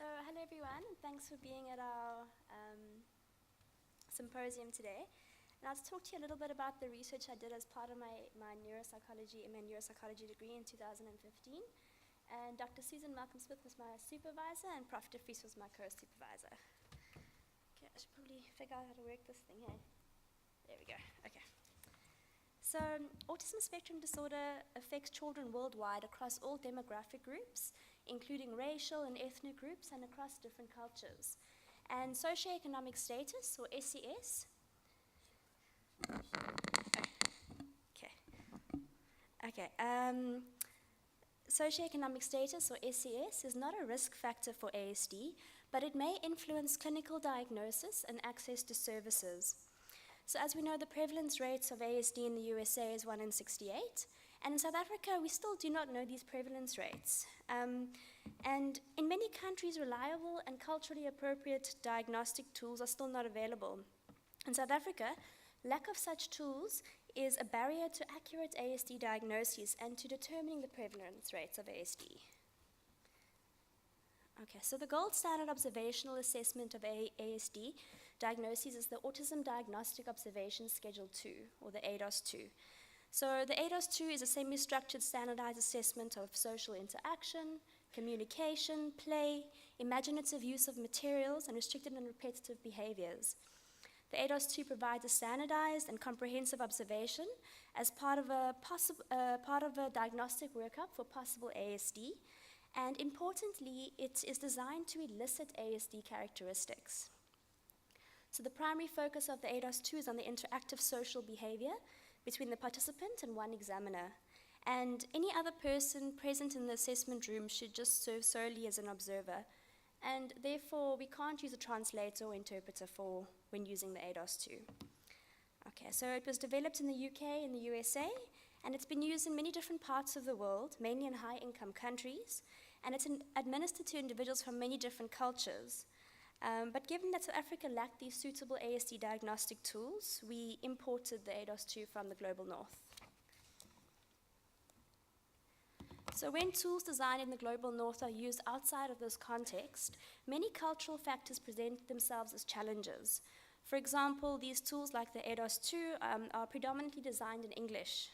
Hello everyone, and thanks for being at our symposium today. And I'll talk to you a little bit about the research I did as part of my neuropsychology degree in 2015. And Dr. Susan Malcolm-Smith was my supervisor, and Prof. De Vries was my co-supervisor. Okay, I should probably figure out how to work this thing here. There we go, okay. So, autism spectrum disorder affects children worldwide across all demographic groups, including racial and ethnic groups and across different cultures. And socioeconomic status, or SES, socioeconomic status, or SES, is not a risk factor for ASD, but it may influence clinical diagnosis and access to services. So as we know, the prevalence rates of ASD in the USA is 1 in 68, and in South Africa, we still do not know these prevalence rates. And in many countries, reliable and culturally appropriate diagnostic tools are still not available. In South Africa, lack of such tools is a barrier to accurate ASD diagnoses and to determining the prevalence rates of ASD. Okay, so the gold standard observational assessment of ASD diagnoses is the Autism Diagnostic Observation Schedule 2, or the ADOS-2. So the ADOS-2 is a semi-structured standardized assessment of social interaction, communication, play, imaginative use of materials, and restricted and repetitive behaviors. The ADOS-2 provides a standardized and comprehensive observation as part of a diagnostic workup for possible ASD, and importantly, it is designed to elicit ASD characteristics. So the primary focus of the ADOS-2 is on the interactive social behavior between the participant and one examiner. And any other person present in the assessment room should just serve solely as an observer. And therefore, we can't use a translator or interpreter when using the ADOS-2. Okay, so it was developed in the UK and the USA, and it's been used in many different parts of the world, mainly in high-income countries, and it's administered to individuals from many different cultures. But given that South Africa lacked these suitable ASD diagnostic tools, we imported the ADOS-2 from the global north. So when tools designed in the global north are used outside of this context, many cultural factors present themselves as challenges. For example, these tools like the ADOS-2 are predominantly designed in English.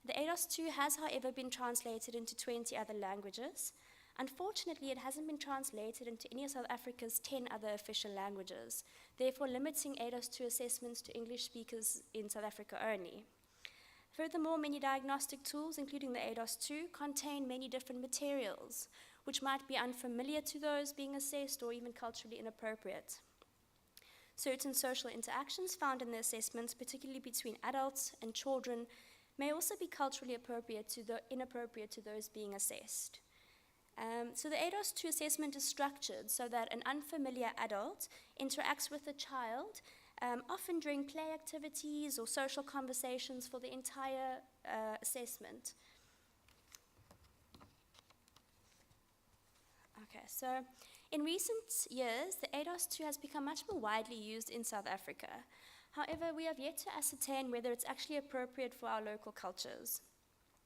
The ADOS-2 has, however, been translated into 20 other languages. Unfortunately, it hasn't been translated into any of South Africa's 10 other official languages, therefore limiting ADOS-2 assessments to English speakers in South Africa only. Furthermore, many diagnostic tools, including the ADOS-2, contain many different materials, which might be unfamiliar to those being assessed or even culturally inappropriate. Certain social interactions found in the assessments, particularly between adults and children, may also be culturally inappropriate to those being assessed. So the ADOS-2 assessment is structured so that an unfamiliar adult interacts with a child, often during play activities or social conversations for the entire assessment. Okay, so in recent years, the ADOS-2 has become much more widely used in South Africa. However, we have yet to ascertain whether it's actually appropriate for our local cultures.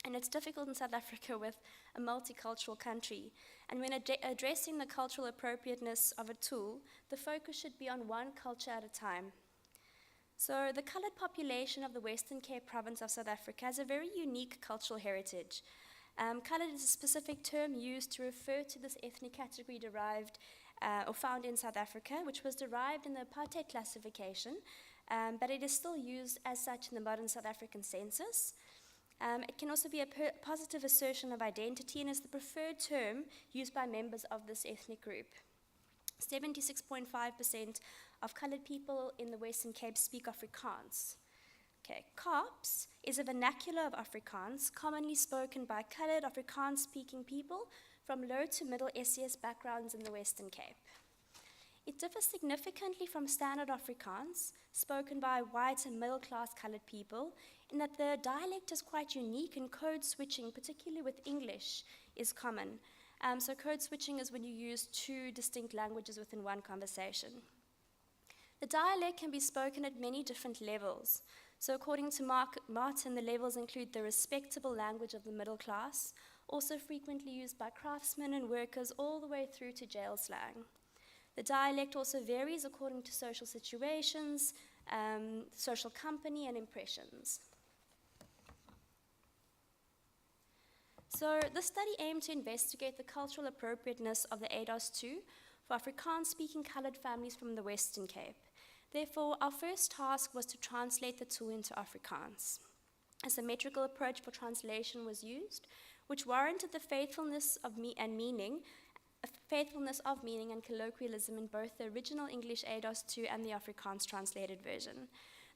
And it's difficult in South Africa with a multicultural country. And when addressing the cultural appropriateness of a tool, the focus should be on one culture at a time. So the coloured population of the Western Cape province of South Africa has a very unique cultural heritage. Coloured is a specific term used to refer to this ethnic category derived or found in South Africa, which was derived in the apartheid classification, but it is still used as such in the modern South African census. It can also be a positive assertion of identity and is the preferred term used by members of this ethnic group. 76.5% of coloured people in the Western Cape speak Afrikaans. Okay, Kaaps is a vernacular of Afrikaans commonly spoken by coloured Afrikaans-speaking people from low to middle SES backgrounds in the Western Cape. It differs significantly from standard Afrikaans, spoken by white and middle-class coloured people, in that the dialect is quite unique and code switching, particularly with English, is common. So code switching is when you use two distinct languages within one conversation. The dialect can be spoken at many different levels. So according to Martin, the levels include the respectable language of the middle class, also frequently used by craftsmen and workers all the way through to jail slang. The dialect also varies according to social situations, social company, and impressions. So the study aimed to investigate the cultural appropriateness of the ADOS-2 for Afrikaans-speaking colored families from the Western Cape. Therefore, our first task was to translate the tool into Afrikaans. A symmetrical approach for translation was used, which warranted the faithfulness of meaning and colloquialism in both the original English ADOS-2 and the Afrikaans translated version.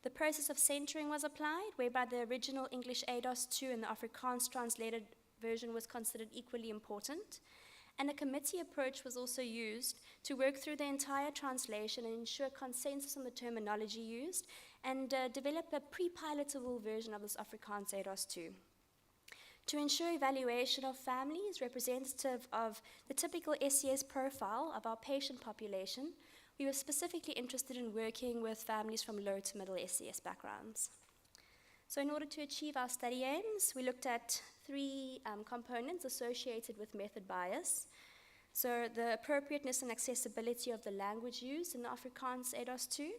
The process of centering was applied, whereby the original English ADOS-2 and the Afrikaans translated version was considered equally important. And a committee approach was also used to work through the entire translation and ensure consensus on the terminology used and develop a pre-pilotable version of this Afrikaans ADOS-2. To ensure evaluation of families representative of the typical SES profile of our patient population, we were specifically interested in working with families from low to middle SES backgrounds. So in order to achieve our study aims, we looked at three components associated with method bias. So the appropriateness and accessibility of the language used in the Afrikaans ADOS-2,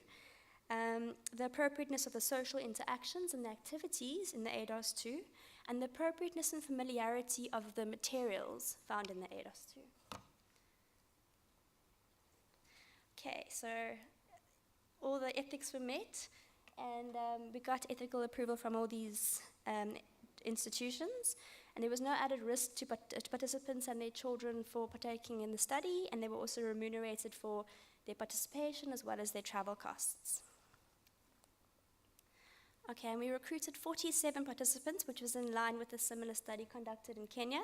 the appropriateness of the social interactions and the activities in the ADOS-2, and the appropriateness and familiarity of the materials found in the ADOS-2. Okay, so all the ethics were met, and we got ethical approval from all these institutions, and there was no added risk to participants and their children for partaking in the study, and they were also remunerated for their participation as well as their travel costs. Okay, and we recruited 47 participants, which was in line with a similar study conducted in Kenya.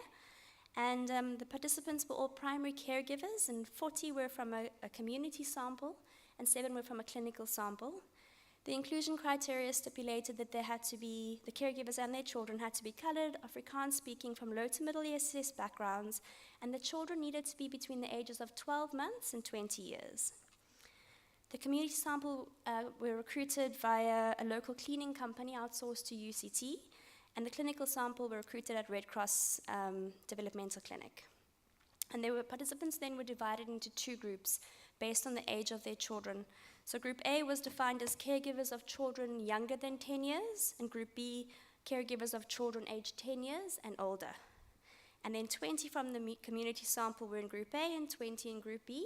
And the participants were all primary caregivers, and 40 were from a community sample, and 7 were from a clinical sample. The inclusion criteria stipulated that there had to be, the caregivers and their children had to be colored, Afrikaans speaking from low to middle ESS backgrounds, and the children needed to be between the ages of 12 months and 20 years. The community sample were recruited via a local cleaning company outsourced to UCT, and the clinical sample were recruited at Red Cross Developmental Clinic. And participants then were divided into two groups based on the age of their children. So Group A was defined as caregivers of children younger than 10 years, and Group B, caregivers of children aged 10 years and older. And then 20 from the community sample were in Group A and 20 in Group B.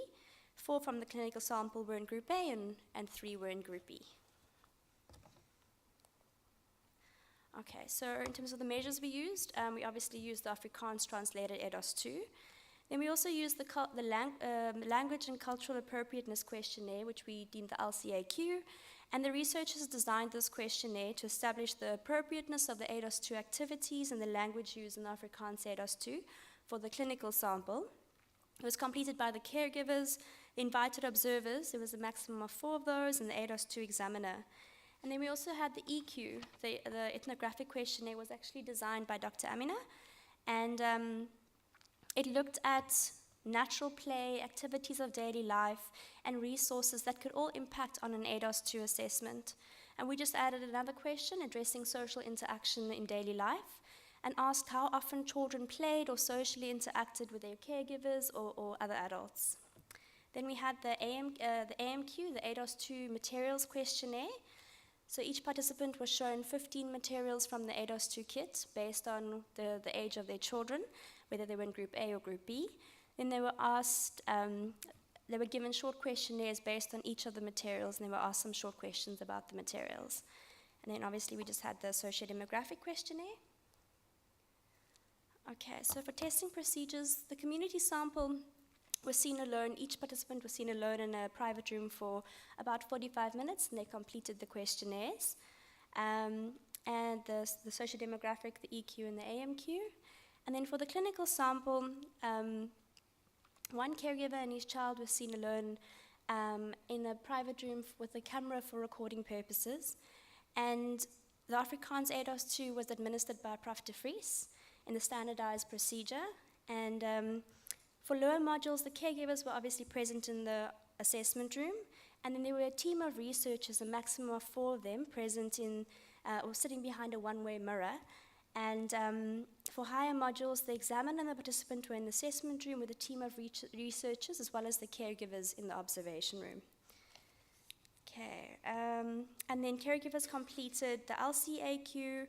4 from the clinical sample were in Group A and 3 were in Group B. Okay, so in terms of the measures we used, we obviously used the Afrikaans translated ADOS-2. Then we also used the language and cultural appropriateness questionnaire, which we deemed the LCAQ, and the researchers designed this questionnaire to establish the appropriateness of the ADOS-2 activities and the language used in the Afrikaans ADOS-2 for the clinical sample. It was completed by the caregivers, the invited observers, there was a maximum of 4 of those, and the ADOS-2 examiner. And then we also had the EQ, the ethnographic questionnaire was actually designed by Dr. Amina, and it looked at natural play, activities of daily life, and resources that could all impact on an ADOS-2 assessment. And we just added another question addressing social interaction in daily life, and asked how often children played or socially interacted with their caregivers or other adults. Then we had the AMQ, the ADOS-2 materials questionnaire. So each participant was shown 15 materials from the ADOS-2 kit based on the age of their children, whether they were in Group A or Group B. Then they were asked, they were given short questionnaires based on each of the materials, and they were asked some short questions about the materials. And then obviously we just had the socio-demographic questionnaire. Okay, so for testing procedures, the community sample was seen alone. Each participant was seen alone in a private room for about 45 minutes, and they completed the questionnaires. And the socio-demographic, the EQ, and the AMQ. And then for the clinical sample, one caregiver and his child was seen alone in a private room with a camera for recording purposes. And the Afrikaans ADOS-2 was administered by Prof. de Vries in the standardized procedure. And for lower modules, the caregivers were obviously present in the assessment room, and then there were a team of researchers, a maximum of 4 of them, present in or sitting behind a one-way mirror. And for higher modules, the examiner and the participant were in the assessment room with a team of researchers as well as the caregivers in the observation room. Okay, and then caregivers completed the LCAQ,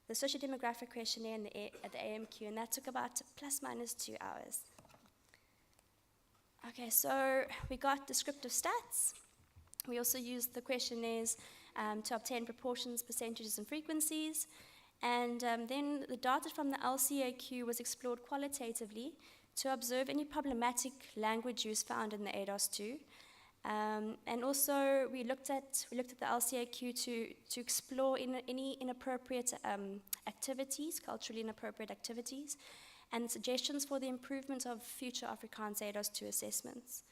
the socio-demographic questionnaire, and the AMQ, and that took about ±2 hours. Okay, so we got descriptive stats. We also used the questionnaires to obtain proportions, percentages, and frequencies. And then the data from the LCAQ was explored qualitatively to observe any problematic language use found in the ADOS-2. And also we looked at the LCAQ to explore any inappropriate activities, culturally inappropriate activities, and suggestions for the improvement of future Afrikaans ADOS-2 assessments.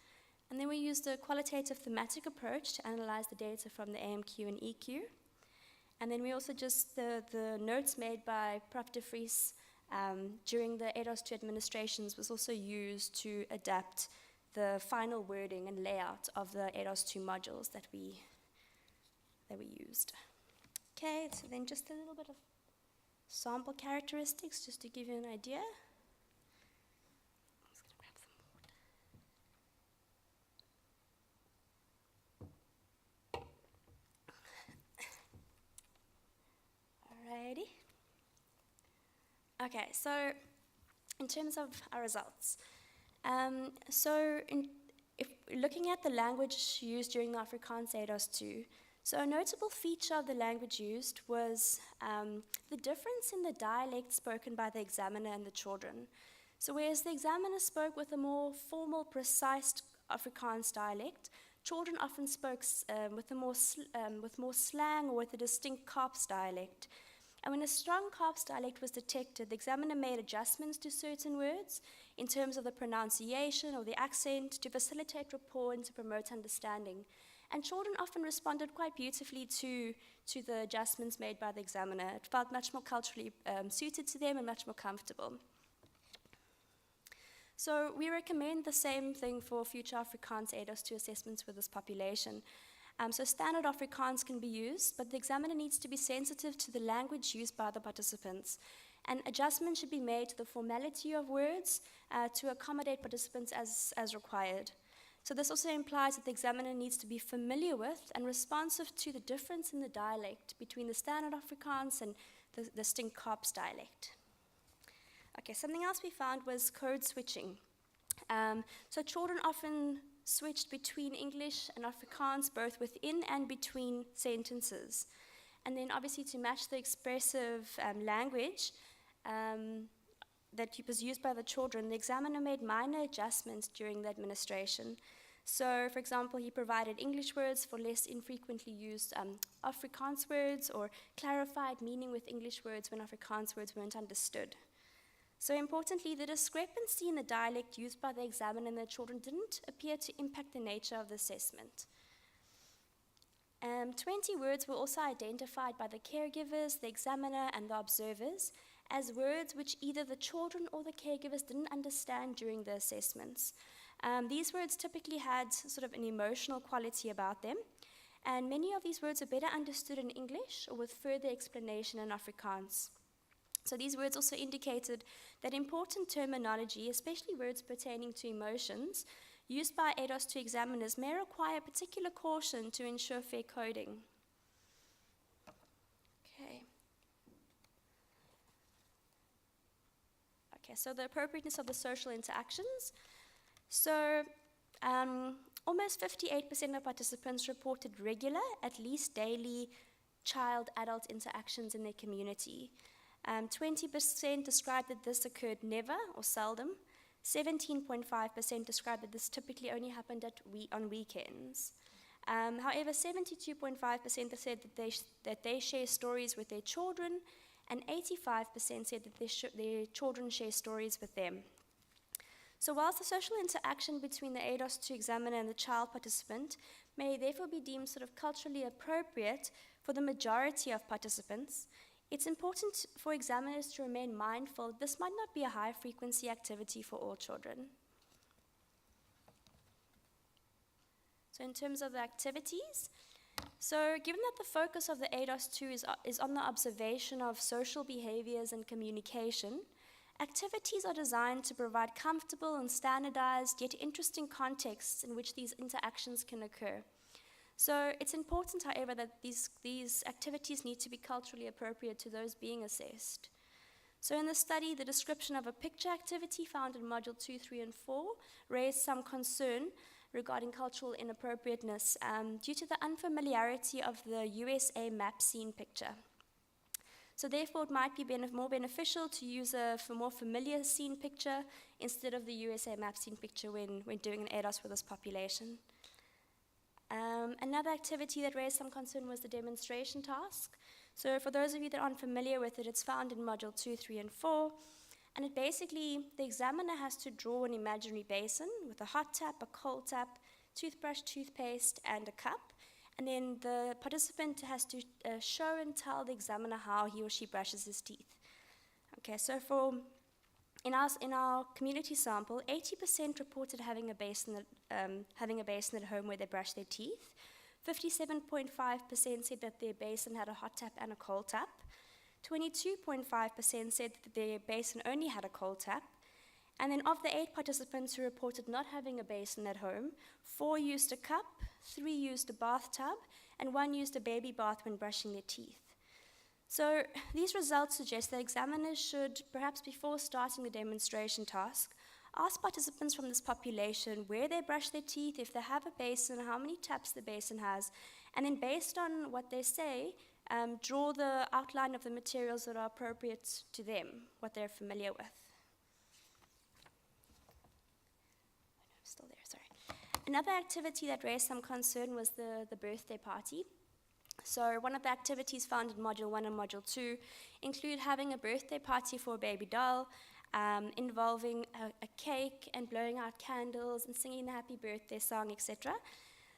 And then we used a qualitative thematic approach to analyze the data from the AMQ and EQ. And then we also just, the notes made by Prof. de Vries during the ADOS-2 administrations was also used to adapt the final wording and layout of the ADOS-2 modules that we used. Okay, so then just a little bit of sample characteristics just to give you an idea. I'm just going to grab some water. Alrighty. Okay, so in terms of our results, if looking at the language used during the Afrikaans ADOS-2, so a notable feature of the language used was the difference in the dialect spoken by the examiner and the children. So whereas the examiner spoke with a more formal, precise Afrikaans dialect, children often spoke with more slang or with a distinct Kaaps dialect. And when a strong Kaaps dialect was detected, the examiner made adjustments to certain words in terms of the pronunciation or the accent to facilitate rapport and to promote understanding. And children often responded quite beautifully to the adjustments made by the examiner. It felt much more culturally suited to them and much more comfortable. So we recommend the same thing for future Afrikaans ADOS-2 assessments with this population. So standard Afrikaans can be used, but the examiner needs to be sensitive to the language used by the participants. And adjustments should be made to the formality of words to accommodate participants as required. So this also implies that the examiner needs to be familiar with and responsive to the difference in the dialect between the standard Afrikaans and the distinct Kaaps dialect. Okay, something else we found was code switching. So children often switched between English and Afrikaans, both within and between sentences. And then obviously to match the expressive language that was used by the children, the examiner made minor adjustments during the administration. So, for example, he provided English words for less infrequently used Afrikaans words, or clarified meaning with English words when Afrikaans words weren't understood. So importantly, the discrepancy in the dialect used by the examiner and the children didn't appear to impact the nature of the assessment. 20 words were also identified by the caregivers, the examiner, and the observers as words which either the children or the caregivers didn't understand during the assessments. These words typically had sort of an emotional quality about them, and many of these words are better understood in English or with further explanation in Afrikaans. So these words also indicated that important terminology, especially words pertaining to emotions, used by ADOS-2 examiners may require particular caution to ensure fair coding. Okay, so the appropriateness of the social interactions. So almost 58% of participants reported regular, at least daily, child-adult interactions in their community. 20% described that this occurred never or seldom. 17.5% described that this typically only happened on weekends. However, 72.5% said that they share stories with their children, and 85% said that their children share stories with them. So whilst the social interaction between the ADOS-2 examiner and the child participant may therefore be deemed sort of culturally appropriate for the majority of participants, it's important for examiners to remain mindful that this might not be a high-frequency activity for all children. So in terms of the activities, so given that the focus of the ADOS-2 is on the observation of social behaviors and communication, Activities are designed to provide comfortable and standardized yet interesting contexts in which these interactions can occur. So it's important, however, that these activities need to be culturally appropriate to those being assessed. So in the study, the description of a picture activity found in Module 2, 3, and 4 raised some concern regarding cultural inappropriateness due to the unfamiliarity of the USA map scene picture. So therefore, it might be more beneficial to use a more familiar scene picture instead of the USA map scene picture when doing an ADOS for this population. Another activity that raised some concern was the demonstration task. So for those of you that aren't familiar with it, it's found in Module 2, 3, and 4. And it basically, the examiner has to draw an imaginary basin with a hot tap, a cold tap, toothbrush, toothpaste, and a cup. And then the participant has to show and tell the examiner how he or she brushes his teeth. Okay, so in our community sample, 80% reported having a basin at home where they brush their teeth. 57.5% said that their basin had a hot tap and a cold tap. 22.5% said that their basin only had a cold tap. And then of the 8 participants who reported not having a basin at home, 4 used a cup, 3 used a bathtub, and 1 used a baby bath when brushing their teeth. So these results suggest that examiners should, perhaps before starting the demonstration task, ask participants from this population where they brush their teeth, if they have a basin, how many taps the basin has, and then based on what they say, draw the outline of the materials that are appropriate to them, what they're familiar with. Still there, sorry. Another activity that raised some concern was the birthday party. So one of the activities found in Module 1 and Module 2 include having a birthday party for a baby doll, involving a cake and blowing out candles and singing the happy birthday song, etc.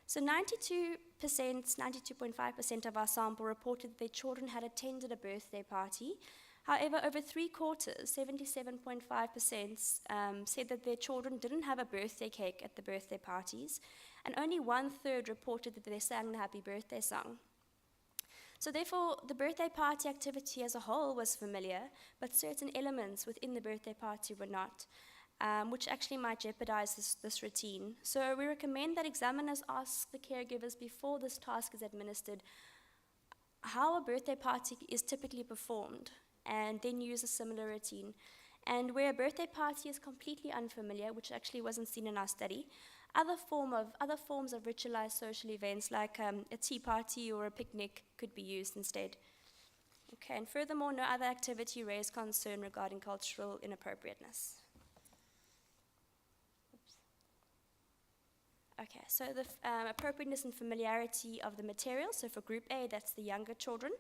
So 92.5% of our sample reported that their children had attended a birthday party. However, over 3/4, 77.5%, said that their children didn't have a birthday cake at the birthday parties, and only 1/3 reported that they sang the happy birthday song. So therefore, the birthday party activity as a whole was familiar, but certain elements within the birthday party were not, which actually might jeopardize this routine. So we recommend that examiners ask the caregivers before this task is administered how a birthday party is typically performed, and then use a similar routine. And where a birthday party is completely unfamiliar, which actually wasn't seen in our study, other forms of ritualized social events like a tea party or a picnic could be used instead. Okay, and furthermore, no other activity raised concern regarding cultural inappropriateness. Oops. Okay, so the appropriateness and familiarity of the material. So for Group A, that's the younger children.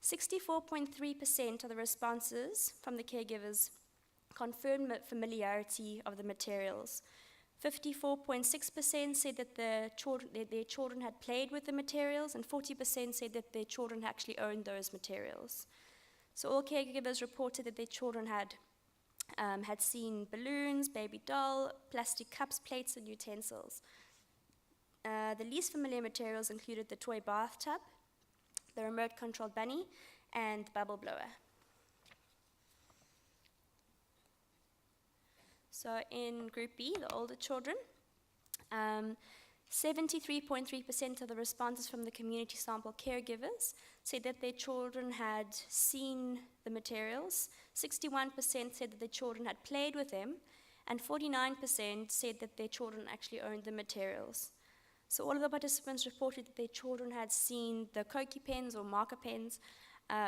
64.3% of the responses from the caregivers confirmed familiarity of the materials. 54.6% said that their children had played with the materials, and 40% said that their children actually owned those materials. So all caregivers reported that their children had seen balloons, baby doll, plastic cups, plates, and utensils. The least familiar materials included the toy bathtub, the remote-controlled bunny, and the bubble blower. So in Group B, the older children, 73.3% of the responses from the community sample caregivers said that their children had seen the materials, 61% said that their children had played with them, and 49% said that their children actually owned the materials. So all of the participants reported that their children had seen the Koki pens or marker pens,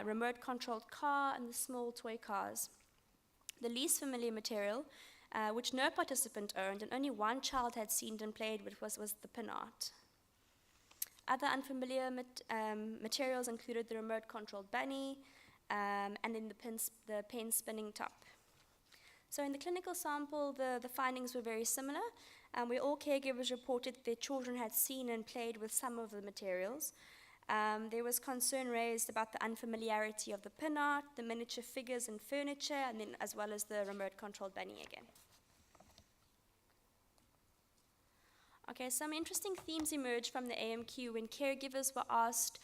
remote-controlled car, and the small toy cars. The least familiar material, which no participant owned and only one child had seen and played with, was the pin art. Other unfamiliar materials included the remote-controlled bunny, and then the pen spinning top. So in the clinical sample, the findings were very similar, where all caregivers reported that their children had seen and played with some of the materials. There was concern raised about the unfamiliarity of the pin art, the miniature figures and furniture, and then as well as the remote-controlled bunny again. Okay, some interesting themes emerged from the AMQ when caregivers were asked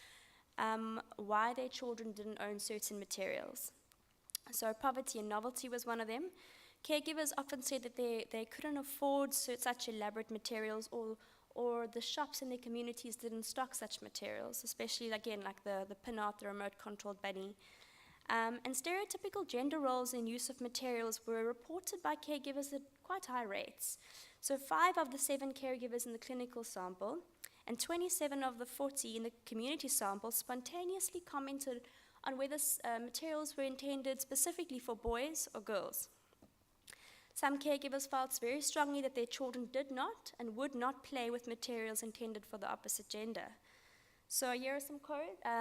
why their children didn't own certain materials. So poverty and novelty was one of them. Caregivers often said that they couldn't afford such elaborate materials, or the shops in their communities didn't stock such materials, especially, again, like the pin art, the remote-controlled bunny. And stereotypical gender roles in use of materials were reported by caregivers at quite high rates. So 5 of the 7 caregivers in the clinical sample and 27 of the 40 in the community sample spontaneously commented on whether materials were intended specifically for boys or girls. Some caregivers felt very strongly that their children did not and would not play with materials intended for the opposite gender. So here are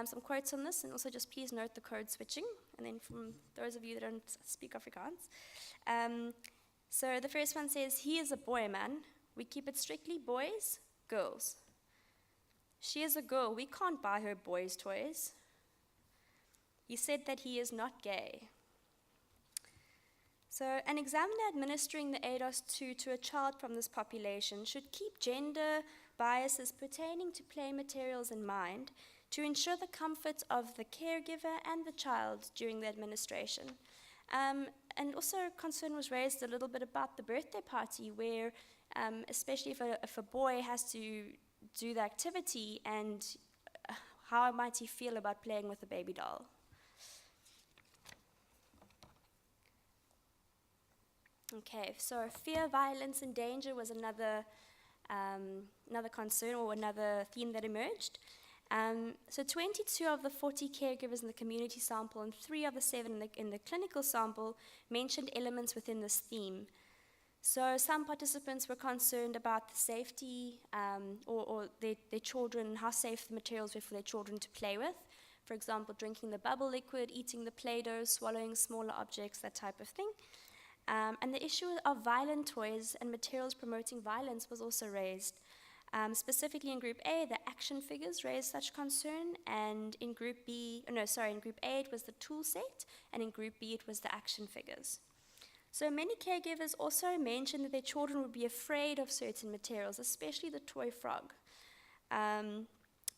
some quotes on this, and also just please note the code switching, and then from those of you that don't speak Afrikaans. So the first one says, he is a boy, man. We keep it strictly boys, girls. She is a girl. We can't buy her boys' toys. He said that he is not gay. So an examiner administering the ADOS-2 to a child from this population should keep gender biases pertaining to play materials in mind to ensure the comfort of the caregiver and the child during the administration. And also concern was raised a little bit about the birthday party, where especially if a boy has to do the activity, and how might he feel about playing with a baby doll. Okay, so fear, violence, and danger was another concern, or another theme that emerged. So 22 of the 40 caregivers in the community sample and 3 of the 7 in the clinical sample mentioned elements within this theme. So some participants were concerned about the safety or their children, how safe the materials were for their children to play with. For example, drinking the bubble liquid, eating the Play-Doh, swallowing smaller objects, that type of thing. And the issue of violent toys and materials promoting violence was also raised. Specifically in Group A, the action figures raised such concern, and in Group A it was the tool set, and in Group B it was the action figures. So many caregivers also mentioned that their children would be afraid of certain materials, especially the toy frog.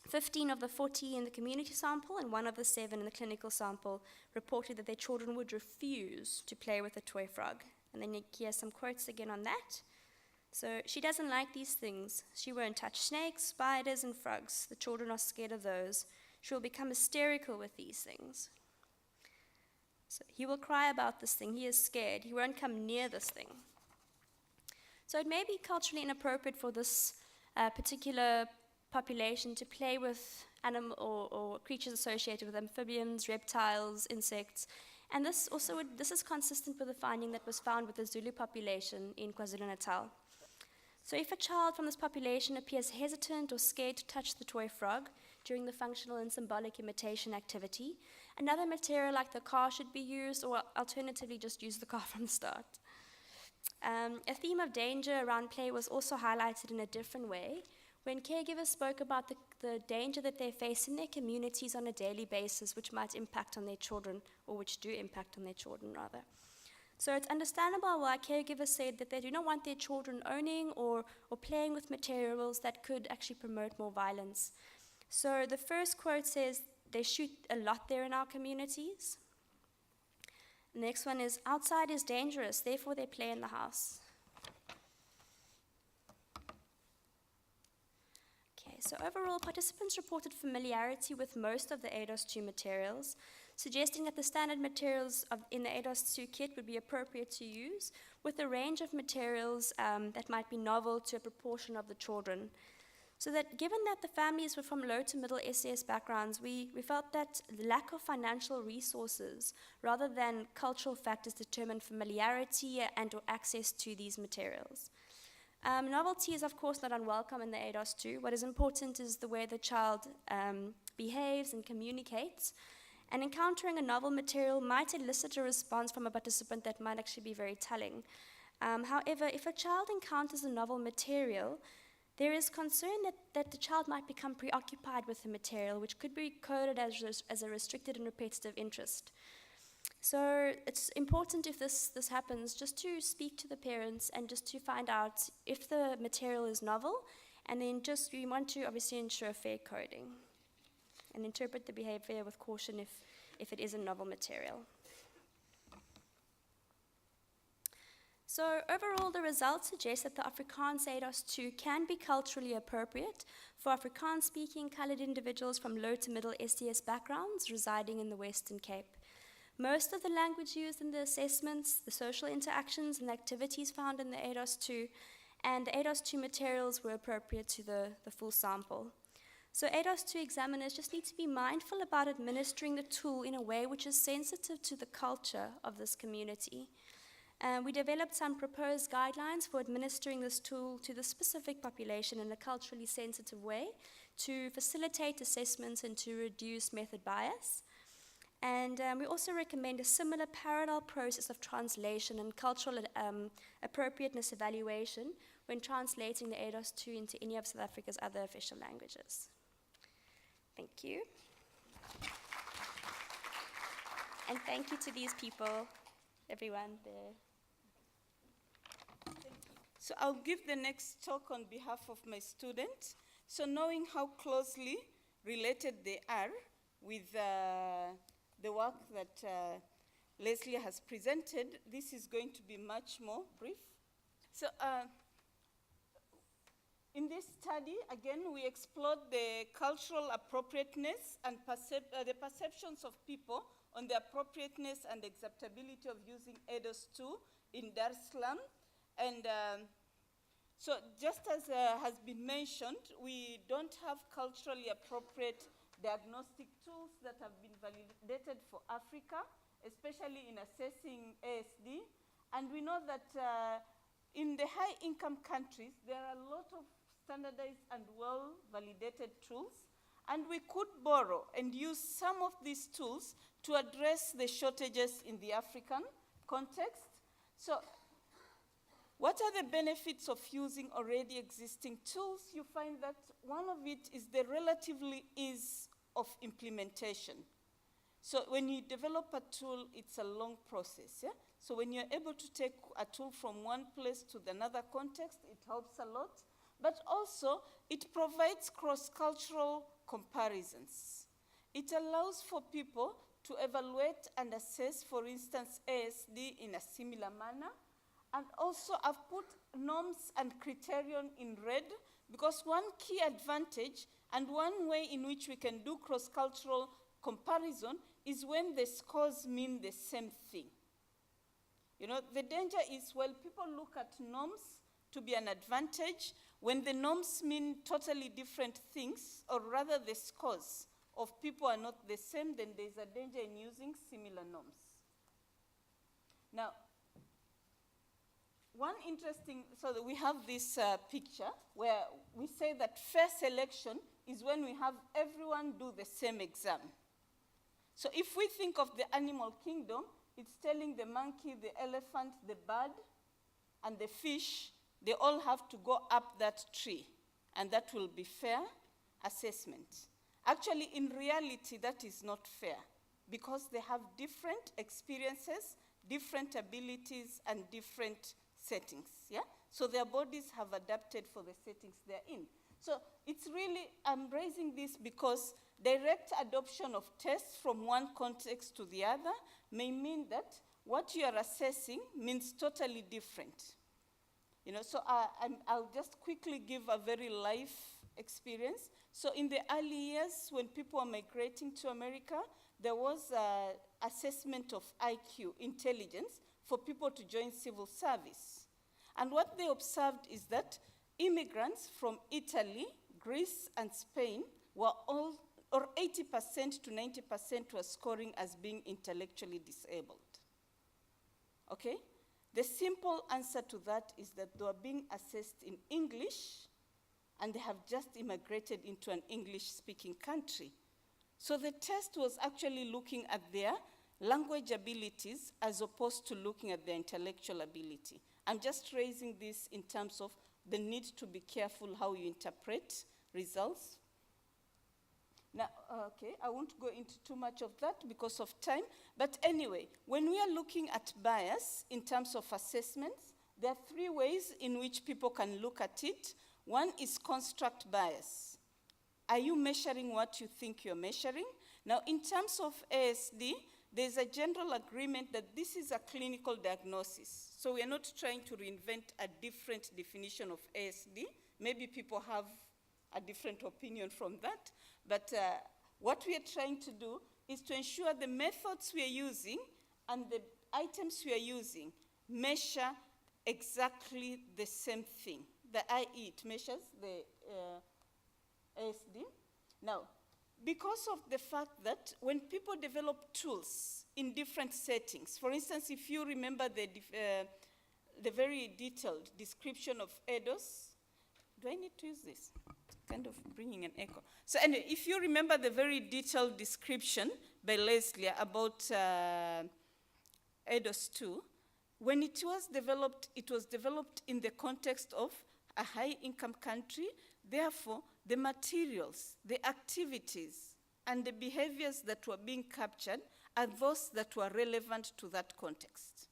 15 of the 40 in the community sample and 1 of the 7 in the clinical sample reported that their children would refuse to play with a toy frog. And then you hear some quotes again on that. So, she doesn't like these things. She won't touch snakes, spiders, and frogs. The children are scared of those. She will become hysterical with these things. So, he will cry about this thing. He is scared. He won't come near this thing. So, it may be culturally inappropriate for this particular population to play with animal or creatures associated with amphibians, reptiles, insects. And this is consistent with the finding that was found with the Zulu population in KwaZulu-Natal. So if a child from this population appears hesitant or scared to touch the toy frog during the functional and symbolic imitation activity, another material like the car should be used, or alternatively just use the car from the start. A theme of danger around play was also highlighted in a different way when caregivers spoke about the danger that they face in their communities on a daily basis, which might impact on their children, or which do impact on their children, rather. So it's understandable why caregivers said that they do not want their children owning or playing with materials that could actually promote more violence. So the first quote says, they shoot a lot there in our communities. The next one is, outside is dangerous, therefore they play in the house. Okay, so overall, participants reported familiarity with most of the ADOS-2 materials, suggesting that the standard materials in the ADOS-2 kit would be appropriate to use, with a range of materials that might be novel to a proportion of the children. So that given that the families were from low to middle SES backgrounds, we felt that the lack of financial resources rather than cultural factors determined familiarity and or access to these materials. Novelty is of course not unwelcome in the ADOS-2. What is important is the way the child behaves and communicates. And encountering a novel material might elicit a response from a participant that might actually be very telling. However, if a child encounters a novel material, there is concern that the child might become preoccupied with the material, which could be coded as a restricted and repetitive interest. So it's important, if this happens, just to speak to the parents and just to find out if the material is novel, and then we want to obviously ensure fair coding and interpret the behavior with caution if it is a novel material. So overall, the results suggest that the Afrikaans ADOS 2 can be culturally appropriate for Afrikaans-speaking coloured individuals from low to middle SDS backgrounds residing in the Western Cape. Most of the language used in the assessments, the social interactions and activities found in the ADOS 2, and the ADOS 2 materials were appropriate to the full sample. So ADOS 2 examiners just need to be mindful about administering the tool in a way which is sensitive to the culture of this community. We developed some proposed guidelines for administering this tool to the specific population in a culturally sensitive way to facilitate assessments and to reduce method bias. And we also recommend a similar parallel process of translation and cultural appropriateness evaluation when translating the ADOS 2 into any of South Africa's other official languages. Thank you. And thank you to these people, everyone there. So I'll give the next talk on behalf of my students. So knowing how closely related they are with the work that Lesia has presented, this is going to be much more brief. So in this study, again, we explored the cultural appropriateness and the perceptions of people on the appropriateness and acceptability of using ADOS 2 in Dar es Salaam. And so just as has been mentioned, we don't have culturally appropriate diagnostic tools that have been validated for Africa, especially in assessing ASD. And we know that in the high-income countries, there are a lot of standardized and well-validated tools, and we could borrow and use some of these tools to address the shortages in the African context. So what are the benefits of using already existing tools? You find that one of it is the relatively ease of implementation. So when you develop a tool, it's a long process. Yeah? So when you're able to take a tool from one place to another context, it helps a lot. But also, it provides cross-cultural comparisons. It allows for people to evaluate and assess, for instance, ASD in a similar manner. And also, I've put norms and criterion in red, because one key advantage and one way in which we can do cross-cultural comparison is when the scores mean the same thing. You know, the danger is when people look at norms to be an advantage, when the norms mean totally different things, or rather the scores of people are not the same, then there's a danger in using similar norms. Now, one interesting, so that we have this picture where we say that fair selection is when we have everyone do the same exam. So if we think of the animal kingdom, it's telling the monkey, the elephant, the bird, and the fish, they all have to go up that tree, and that will be fair assessment. Actually, in reality, that is not fair, because they have different experiences, different abilities, and different settings, yeah? So their bodies have adapted for the settings they're in. So it's really, I'm raising this because direct adoption of tests from one context to the other may mean that what you are assessing means totally different. You know, so I'll just quickly give a very life experience. So in the early years, when people were migrating to America, there was an assessment of IQ, intelligence, for people to join civil service. And what they observed is that immigrants from Italy, Greece, and Spain were all, or 80% to 90% were scoring as being intellectually disabled. Okay? The simple answer to that is that they are being assessed in English, and they have just immigrated into an English-speaking country. So the test was actually looking at their language abilities as opposed to looking at their intellectual ability. I'm just raising this in terms of the need to be careful how you interpret results. Now, okay, I won't go into too much of that because of time. But anyway, when we are looking at bias in terms of assessments, there are three ways in which people can look at it. One is construct bias. Are you measuring what you think you're measuring? Now, in terms of ASD, there's a general agreement that this is a clinical diagnosis. So we are not trying to reinvent a different definition of ASD. Maybe people have a different opinion from that, but what we are trying to do is to ensure the methods we are using and the items we are using measure exactly the same thing. i.e. it measures the ASD. Now, because of the fact that when people develop tools in different settings, for instance, if you remember the very detailed description of EDOS, do I need to use this? It's kind of bringing an echo. So anyway, if you remember the very detailed description by Lesia about EDOS 2, when it was developed in the context of a high-income country. Therefore, the materials, the activities, and the behaviors that were being captured are those that were relevant to that context.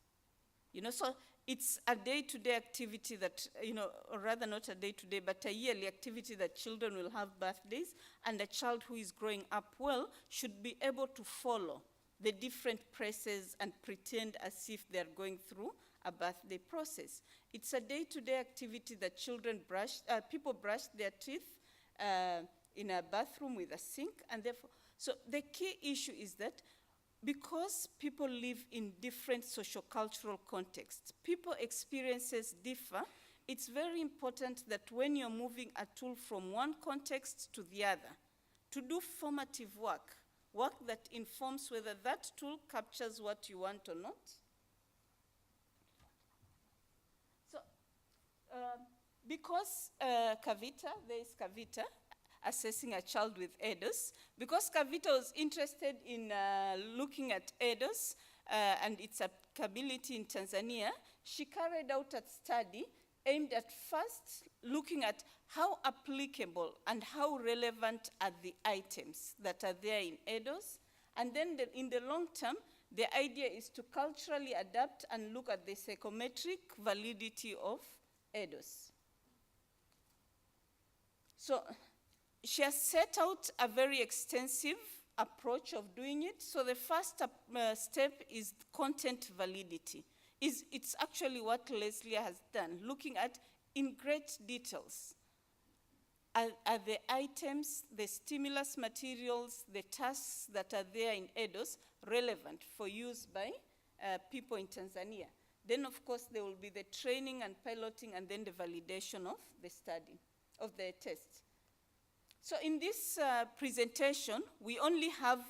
So it's a day-to-day activity that, or rather not a day-to-day, but a yearly activity that children will have birthdays, and a child who is growing up well should be able to follow the different presses and pretend as if they're going through a birthday process. It's a day-to-day activity that people brush their teeth in a bathroom with a sink, and therefore, so the key issue is that because people live in different socio-cultural contexts, people's experiences differ. It's very important that when you're moving a tool from one context to the other, to do formative work that informs whether that tool captures what you want or not. So, because there is Kavita, assessing a child with EDOS, because Kavita was interested in looking at EDOS and its applicability in Tanzania, she carried out a study aimed at first looking at how applicable and how relevant are the items that are there in EDOS, and then in the long term, the idea is to culturally adapt and look at the psychometric validity of EDOS. So she has set out a very extensive approach of doing it. So the first step is content validity. It's actually what Lesia has done, looking at in great details. Are the items, the stimulus materials, the tasks that are there in EDOS relevant for use by people in Tanzania? Then, of course, there will be the training and piloting and then the validation of the study, of the test. So in this presentation, we only have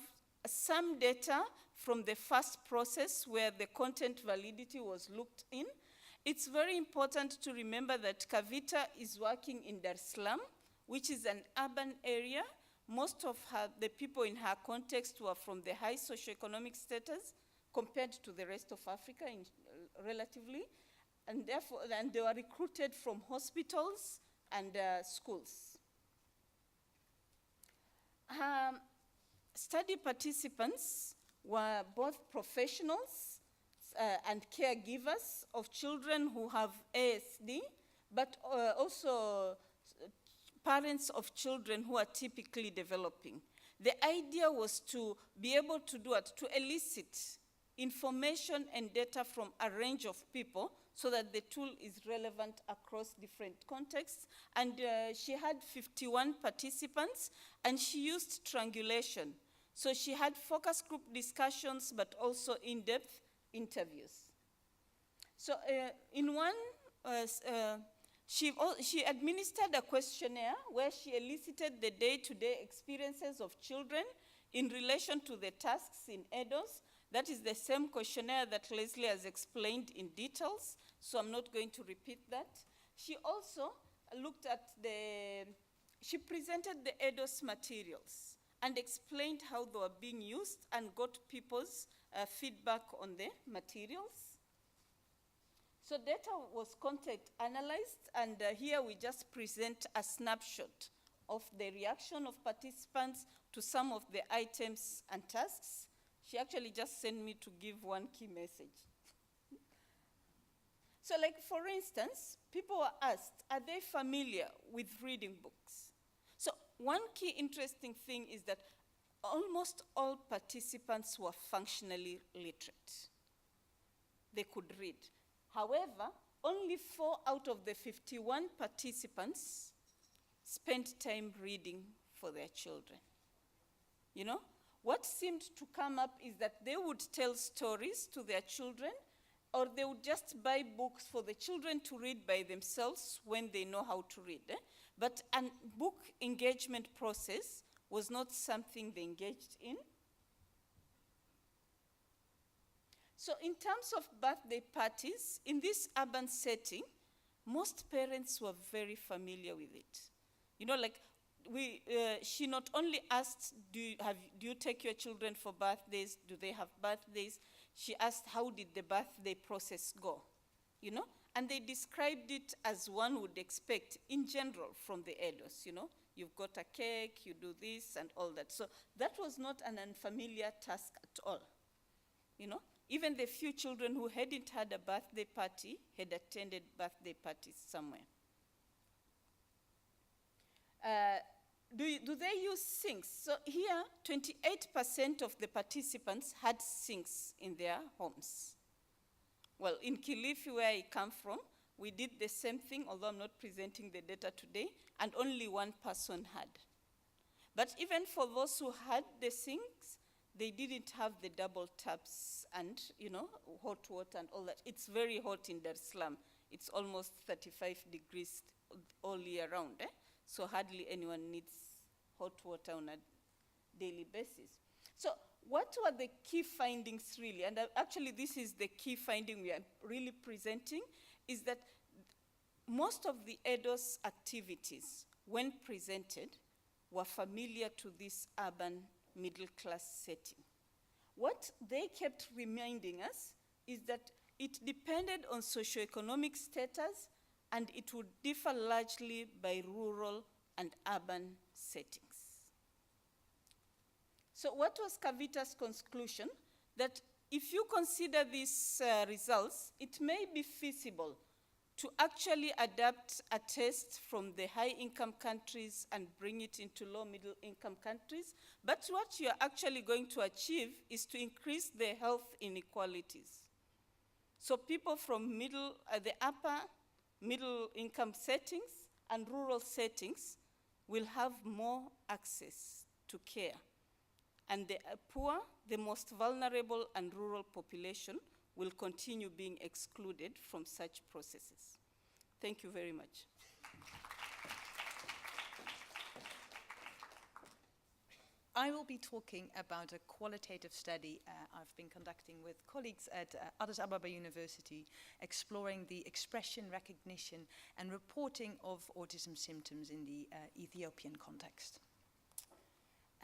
some data from the first process where the content validity was looked in. It's very important to remember that Kavita is working in Dar es Salaam, which is an urban area. Most of the people in her context were from the high socioeconomic status compared to the rest of Africa relatively, and therefore, they were recruited from hospitals and schools. Study participants were both professionals and caregivers of children who have ASD, but also parents of children who are typically developing. The idea was to be able to do it, to elicit information and data from a range of people so that the tool is relevant across different contexts. And she had 51 participants, and she used triangulation. So she had focus group discussions, but also in-depth interviews. So in one, she administered a questionnaire where she elicited the day-to-day experiences of children in relation to the tasks in EDOS. That is the same questionnaire that Lesia has explained in details, so I'm not going to repeat that. She also looked at she presented the EDOS materials and explained how they were being used and got people's feedback on the materials. So data was content analyzed, and here we just present a snapshot of the reaction of participants to some of the items and tasks. She actually just sent me to give one key message. So like, for instance, people were asked, are they familiar with reading books? So one key interesting thing is that almost all participants were functionally literate. They could read. However, only 4 out of the 51 participants spent time reading for their children. You know, what seemed to come up is that they would tell stories to their children, or they would just buy books for the children to read by themselves when they know how to read. But a book engagement process was not something they engaged in. So in terms of birthday parties, in this urban setting, most parents were very familiar with it. You know, like she not only asked, do you take your children for birthdays? Do they have birthdays? She asked, how did the birthday process go? You know, and they described it as one would expect in general from the elders. You know, you've got a cake, you do this and all that. So that was not an unfamiliar task at all. You know, even the few children who hadn't had a birthday party had attended birthday parties somewhere. Do they use sinks? So here, 28% of the participants had sinks in their homes. Well, in Kilifi, where I come from, we did the same thing, although I'm not presenting the data today, and only one person had. But even for those who had the sinks, they didn't have the double taps and, you know, hot water and all that. It's very hot in Dar es Salaam. It's almost 35 degrees all year round. So hardly anyone needs hot water on a daily basis. So what were the key findings really? And actually this is the key finding we are really presenting, is that most of the EDOS activities, when presented, were familiar to this urban middle class setting. What they kept reminding us is that it depended on socioeconomic status, and it would differ largely by rural and urban settings. So what was Kavita's conclusion? That if you consider these results, it may be feasible to actually adapt a test from the high-income countries and bring it into low-middle-income countries, but what you are actually going to achieve is to increase the health inequalities. So people from the upper middle-income settings and rural settings will have more access to care. And the poor, the most vulnerable and rural population will continue being excluded from such processes. Thank you very much. I will be talking about a qualitative study I've been conducting with colleagues at Addis Ababa University, exploring the expression, recognition, and reporting of autism symptoms in the Ethiopian context.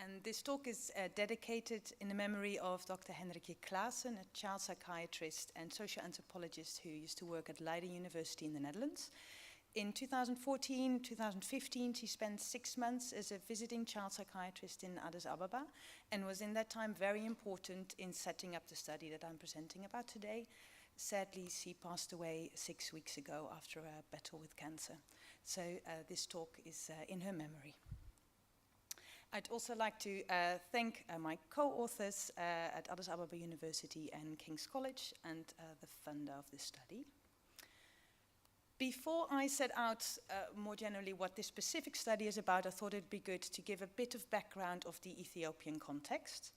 And this talk is dedicated in the memory of Dr. Henrike Klaassen, a child psychiatrist and social anthropologist who used to work at Leiden University in the Netherlands. In 2014, 2015, she spent 6 months as a visiting child psychiatrist in Addis Ababa and was in that time very important in setting up the study that I'm presenting about today. Sadly, she passed away 6 weeks ago after a battle with cancer. So this talk is in her memory. I'd also like to thank my co-authors at Addis Ababa University and King's College and the funder of this study. Before I set out more generally what this specific study is about, I thought it'd be good to give a bit of background of the Ethiopian context.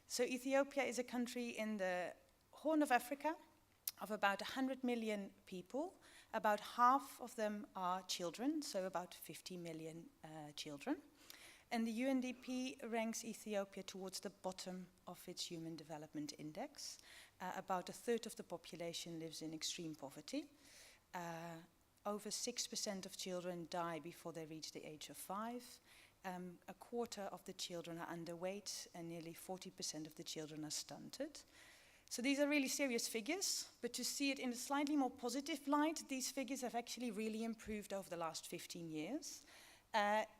So Ethiopia is a country in the Horn of Africa of about 100 million people. About half of them are children, so about 50 million children. And the UNDP ranks Ethiopia towards the bottom of its Human Development Index. About a third of the population lives in extreme poverty. Over 6% of children die before they reach the age of 5. A quarter of the children are underweight, and nearly 40% of the children are stunted. So these are really serious figures, but to see it in a slightly more positive light, these figures have actually really improved over the last 15 years.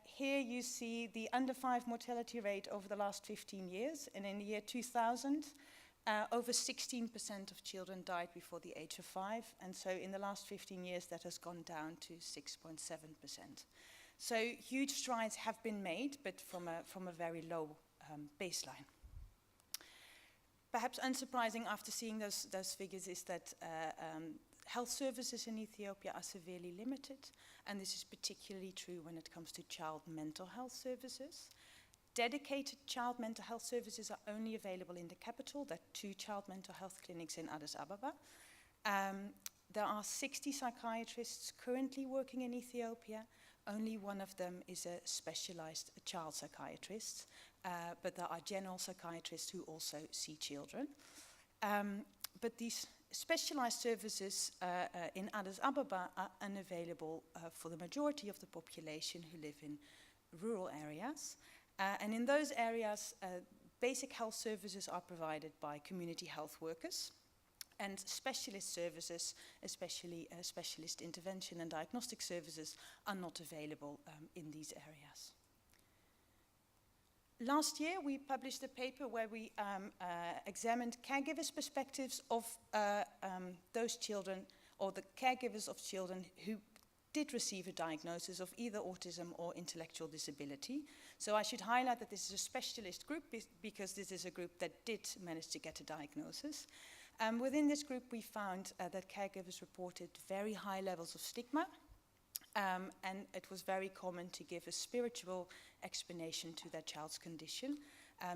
Here you see the under 5 mortality rate over the last 15 years, and in the year 2000, over 16% of children died before the age of 5, and so in the last 15 years that has gone down to 6.7%. So huge strides have been made, but from a very low baseline. Perhaps unsurprising after seeing those figures is that health services in Ethiopia are severely limited, and this is particularly true when it comes to child mental health services. Dedicated child mental health services are only available in the capital. There are 2 child mental health clinics in Addis Ababa. There are 60 psychiatrists currently working in Ethiopia. Only one of them is a specialized child psychiatrist, but there are general psychiatrists who also see children. But these specialized services in Addis Ababa are unavailable for the majority of the population who live in rural areas. And in those areas, basic health services are provided by community health workers, and specialist services, especially specialist intervention and diagnostic services, are not available in these areas. Last year, we published a paper where we examined caregivers' perspectives of those children, or the caregivers of children who did receive a diagnosis of either autism or intellectual disability. So I should highlight that this is a specialist group because this is a group that did manage to get a diagnosis. Within this group, we found that caregivers reported very high levels of stigma, and it was very common to give a spiritual explanation to their child's condition.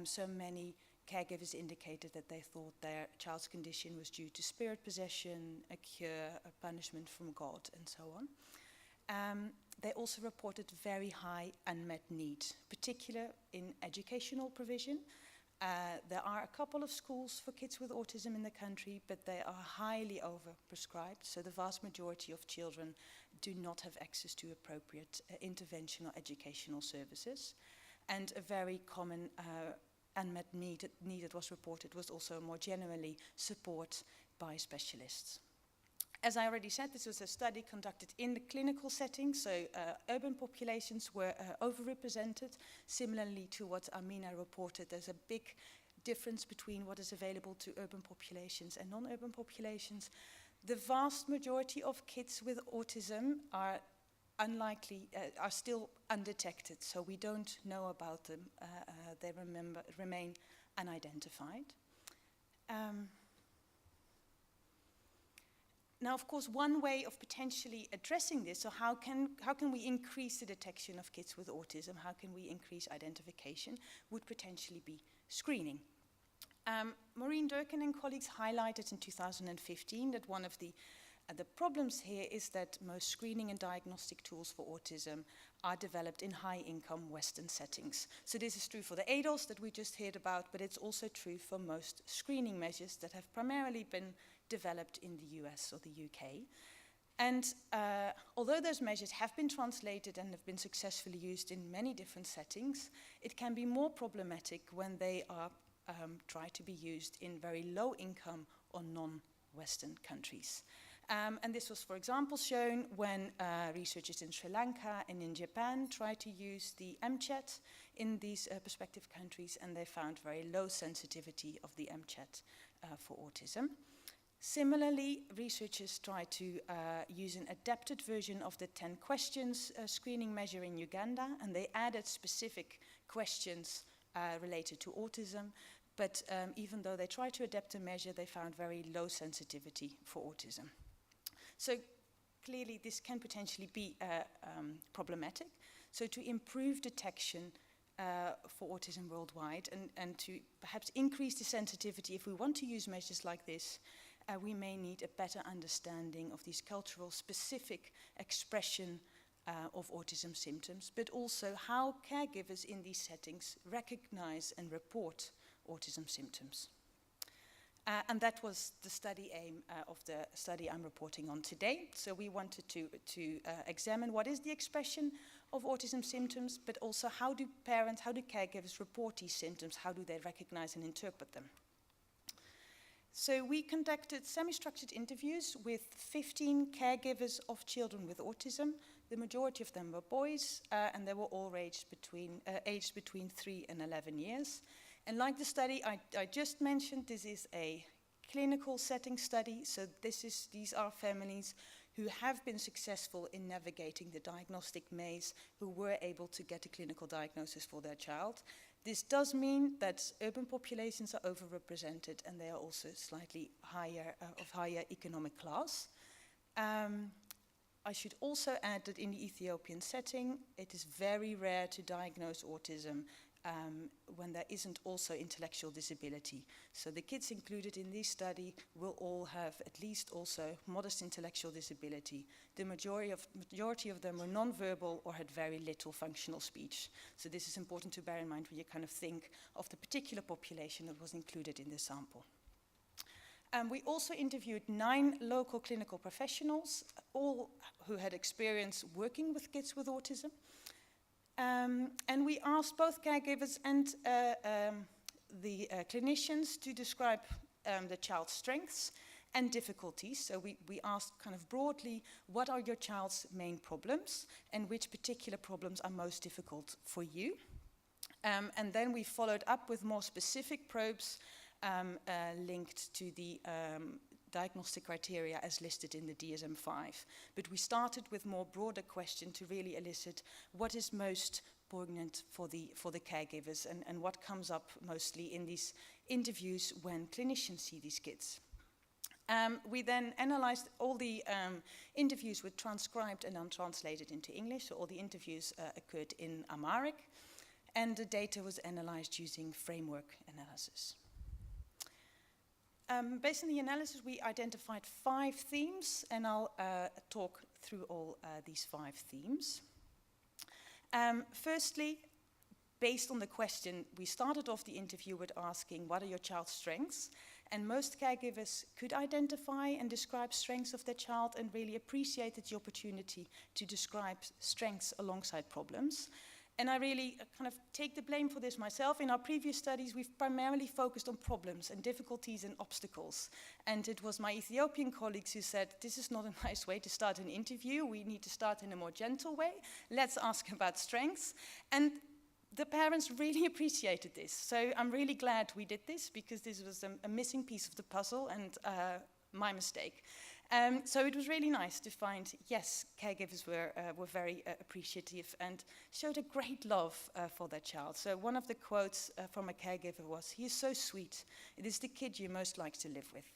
So many caregivers indicated that they thought their child's condition was due to spirit possession, a cure, a punishment from God, and so on. They also reported very high unmet need, particularly in educational provision. There are a couple of schools for kids with autism in the country, but they are highly overprescribed, so the vast majority of children do not have access to appropriate intervention or educational services. And a very common unmet need that was reported was also more generally support by specialists. As I already said, this was a study conducted in the clinical setting, so urban populations were overrepresented. Similarly to what Amina reported, there's a big difference between what is available to urban populations and non-urban populations. The vast majority of kids with autism are still undetected, so we don't know about them. They remain unidentified. Now, of course, one way of potentially addressing this, so how can we increase the detection of kids with autism, how can we increase identification, would potentially be screening. Maureen Durkin and colleagues highlighted in 2015 that one of the problems here is that most screening and diagnostic tools for autism are developed in high-income Western settings. So this is true for the ADOS that we just heard about, but it's also true for most screening measures that have primarily been developed in the US or the UK. And although those measures have been translated and have been successfully used in many different settings, it can be more problematic when they are tried to be used in very low-income or non-Western countries. And this was, for example, shown when researchers in Sri Lanka and in Japan tried to use the MCHAT in these prospective countries, and they found very low sensitivity of the MCHAT for autism. Similarly, researchers tried to use an adapted version of the 10 questions screening measure in Uganda, and they added specific questions related to autism. But even though they tried to adapt the measure, they found very low sensitivity for autism. So clearly, this can potentially be problematic. So to improve detection for autism worldwide and to perhaps increase the sensitivity, if we want to use measures like this, we may need a better understanding of these cultural specific expression of autism symptoms, but also how caregivers in these settings recognize and report autism symptoms. And that was the study aim of the study I'm reporting on today. So we wanted to examine what is the expression of autism symptoms, but also how do caregivers report these symptoms? How do they recognize and interpret them? So we conducted semi-structured interviews with 15 caregivers of children with autism. The majority of them were boys, and they were all aged between 3 and 11 years. And like the study I just mentioned, this is a clinical setting study. So these are families who have been successful in navigating the diagnostic maze, who were able to get a clinical diagnosis for their child. This does mean that urban populations are overrepresented and they are also slightly higher, of higher economic class. I should also add that in the Ethiopian setting, it is very rare to diagnose autism when there isn't also intellectual disability. So the kids included in this study will all have at least also modest intellectual disability. The majority of them were non-verbal or had very little functional speech. So this is important to bear in mind when you kind of think of the particular population that was included in the sample. We also interviewed 9 local clinical professionals, all who had experience working with kids with autism. And we asked both caregivers and the clinicians to describe the child's strengths and difficulties. So we asked kind of broadly, what are your child's main problems and which particular problems are most difficult for you? And then we followed up with more specific probes linked to the diagnostic criteria as listed in the DSM-5. But we started with more broader question to really elicit what is most poignant for the caregivers and what comes up mostly in these interviews when clinicians see these kids. We then analyzed all the interviews were transcribed and then translated into English, so all the interviews occurred in Amharic, and the data was analyzed using framework analysis. Based on the analysis, we identified 5 themes, and I'll talk through all these 5 themes. Firstly, based on the question, we started off the interview with asking, what are your child's strengths? And most caregivers could identify and describe strengths of their child and really appreciated the opportunity to describe strengths alongside problems. And I really kind of take the blame for this myself. In our previous studies, we've primarily focused on problems and difficulties and obstacles. And it was my Ethiopian colleagues who said, this is not a nice way to start an interview. We need to start in a more gentle way. Let's ask about strengths. And the parents really appreciated this. So I'm really glad we did this because this was a missing piece of the puzzle and my mistake. So it was really nice to find, yes, caregivers were very appreciative and showed a great love for their child. So one of the quotes from a caregiver was, "He is so sweet. It is the kid you most like to live with."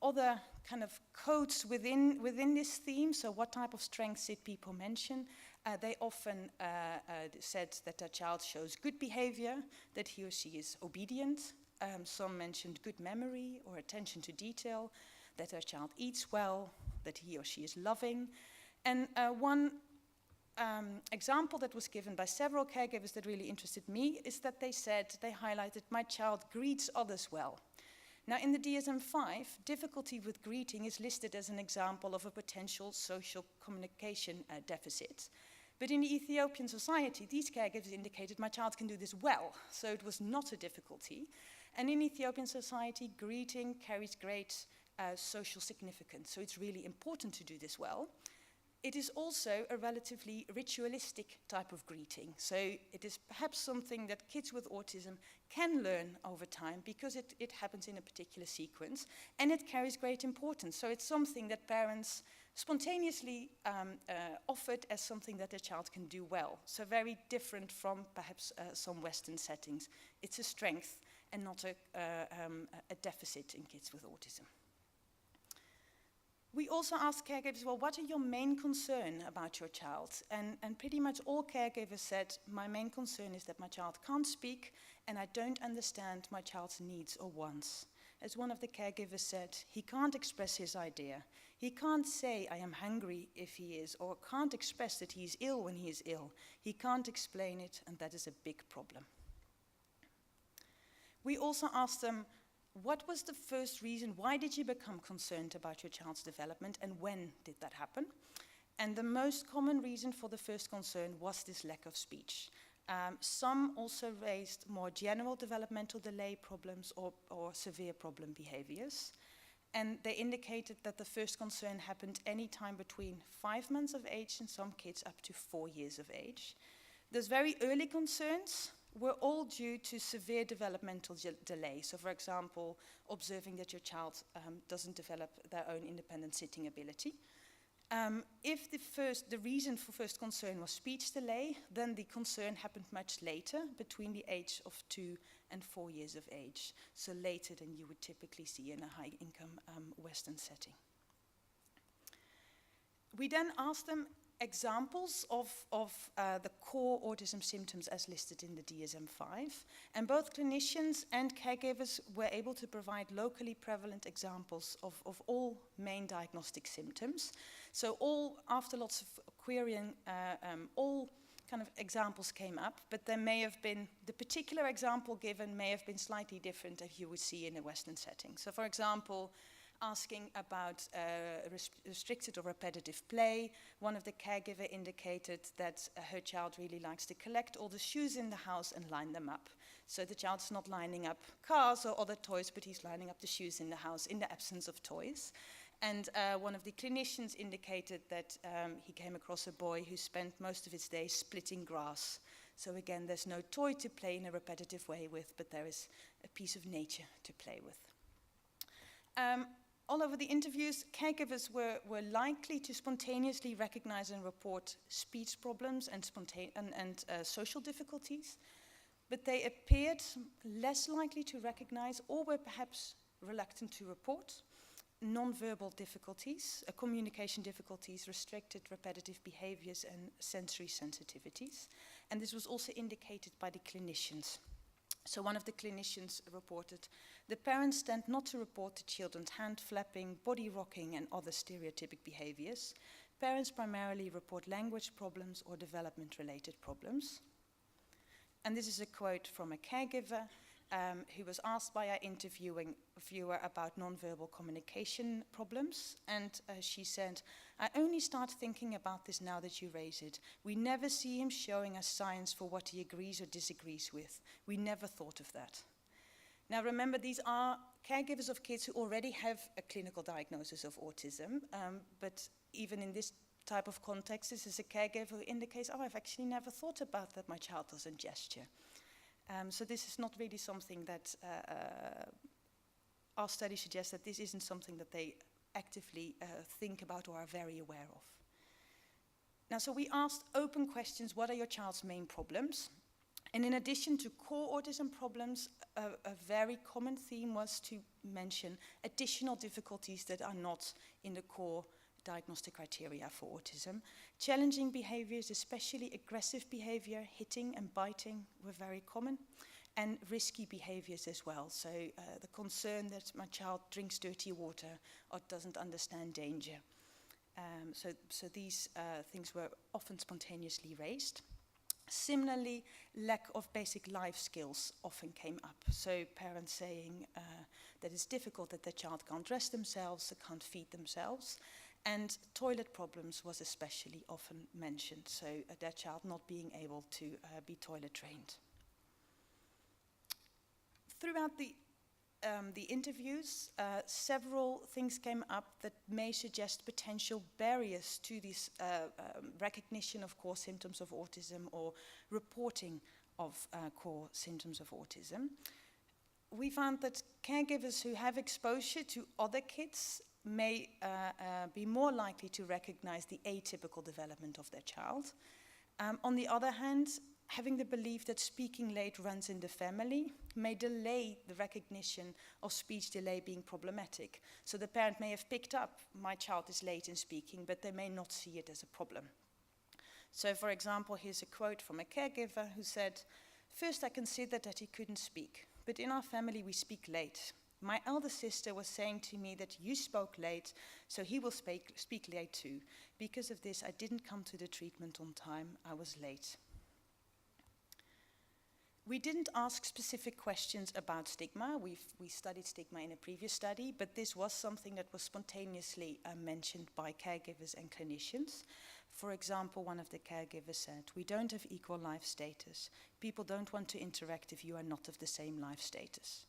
Other kind of codes within this theme, so what type of strengths did people mention? They often said that their child shows good behavior, that he or she is obedient. Some mentioned good memory or attention to detail, that their child eats well, that he or she is loving. And one example that was given by several caregivers that really interested me is that they highlighted, my child greets others well. Now in the DSM-5, difficulty with greeting is listed as an example of a potential social communication deficit. But in the Ethiopian society, these caregivers indicated my child can do this well, so it was not a difficulty. And in Ethiopian society, greeting carries great social significance, so it's really important to do this well. It is also a relatively ritualistic type of greeting, so it is perhaps something that kids with autism can learn over time because it happens in a particular sequence, and it carries great importance. So it's something that parents spontaneously offered as something that their child can do well. So very different from perhaps some Western settings. It's a strength and not a deficit in kids with autism. We also asked caregivers, well, what are your main concern about your child? And pretty much all caregivers said, my main concern is that my child can't speak and I don't understand my child's needs or wants. As one of the caregivers said, he can't express his idea. He can't say, I am hungry if he is, or can't express that he is ill when he is ill. He can't explain it, and that is a big problem. We also asked them, what was the first reason, why did you become concerned about your child's development, and when did that happen? And the most common reason for the first concern was this lack of speech. Some also raised more general developmental delay problems or severe problem behaviors. And they indicated that the first concern happened any time between 5 months of age and some kids up to 4 years of age. Those very early concerns were all due to severe developmental delay. So for example, observing that your child doesn't develop their own independent sitting ability. If the reason for first concern was speech delay, then the concern happened much later, between the age of 2 and 4 years of age, so later than you would typically see in a high-income Western setting. We then asked them examples of the core autism symptoms as listed in the DSM-5, and both clinicians and caregivers were able to provide locally prevalent examples of all main diagnostic symptoms. So after lots of querying, all kind of examples came up, but there may have been, the particular example given may have been slightly different as you would see in a Western setting. So for example, asking about restricted or repetitive play. One of the caregivers indicated that her child really likes to collect all the shoes in the house and line them up. So the child's not lining up cars or other toys, but he's lining up the shoes in the house in the absence of toys. And one of the clinicians indicated that he came across a boy who spent most of his day splitting grass. So again, there's no toy to play in a repetitive way with, but there is a piece of nature to play with. All over the interviews, caregivers were likely to spontaneously recognize and report speech problems and social difficulties, but they appeared less likely to recognize, or were perhaps reluctant to report, non-verbal difficulties, communication difficulties, restricted repetitive behaviors, and sensory sensitivities. And this was also indicated by the clinicians. So one of the clinicians reported, the parents tend not to report the children's hand flapping, body rocking, and other stereotypic behaviors. Parents primarily report language problems or development-related problems. And this is a quote from a caregiver who was asked by our interviewer about nonverbal communication problems. And she said, I only start thinking about this now that you raise it. We never see him showing us signs for what he agrees or disagrees with. We never thought of that. Now remember, these are caregivers of kids who already have a clinical diagnosis of autism, but even in this type of context, this is a caregiver who indicates, oh, I've actually never thought about that my child doesn't gesture. So this is not really something that our study suggests that this isn't something that they actively think about or are very aware of. Now, so we asked open questions, what are your child's main problems? And in addition to core autism problems, a very common theme was to mention additional difficulties that are not in the core diagnostic criteria for autism. Challenging behaviors, especially aggressive behavior, hitting and biting, were very common, and risky behaviors as well. So the concern that my child drinks dirty water or doesn't understand danger. So these things were often spontaneously raised. Similarly, lack of basic life skills often came up. So parents saying that it's difficult that their child can't dress themselves, they can't feed themselves. And toilet problems was especially often mentioned, so their child not being able to be toilet trained. Throughout the interviews, several things came up that may suggest potential barriers to this recognition of core symptoms of autism or reporting of core symptoms of autism. We found that caregivers who have exposure to other kids may be more likely to recognize the atypical development of their child. On the other hand, having the belief that speaking late runs in the family may delay the recognition of speech delay being problematic. So the parent may have picked up, my child is late in speaking, but they may not see it as a problem. So for example, here's a quote from a caregiver who said, "First I considered that he couldn't speak, but in our family we speak late. My elder sister was saying to me that you spoke late, so he will speak late too. Because of this, I didn't come to the treatment on time. I was late." We didn't ask specific questions about stigma. We studied stigma in a previous study, but this was something that was spontaneously mentioned by caregivers and clinicians. For example, one of the caregivers said, "We don't have equal life status. People don't want to interact if you are not of the same life status."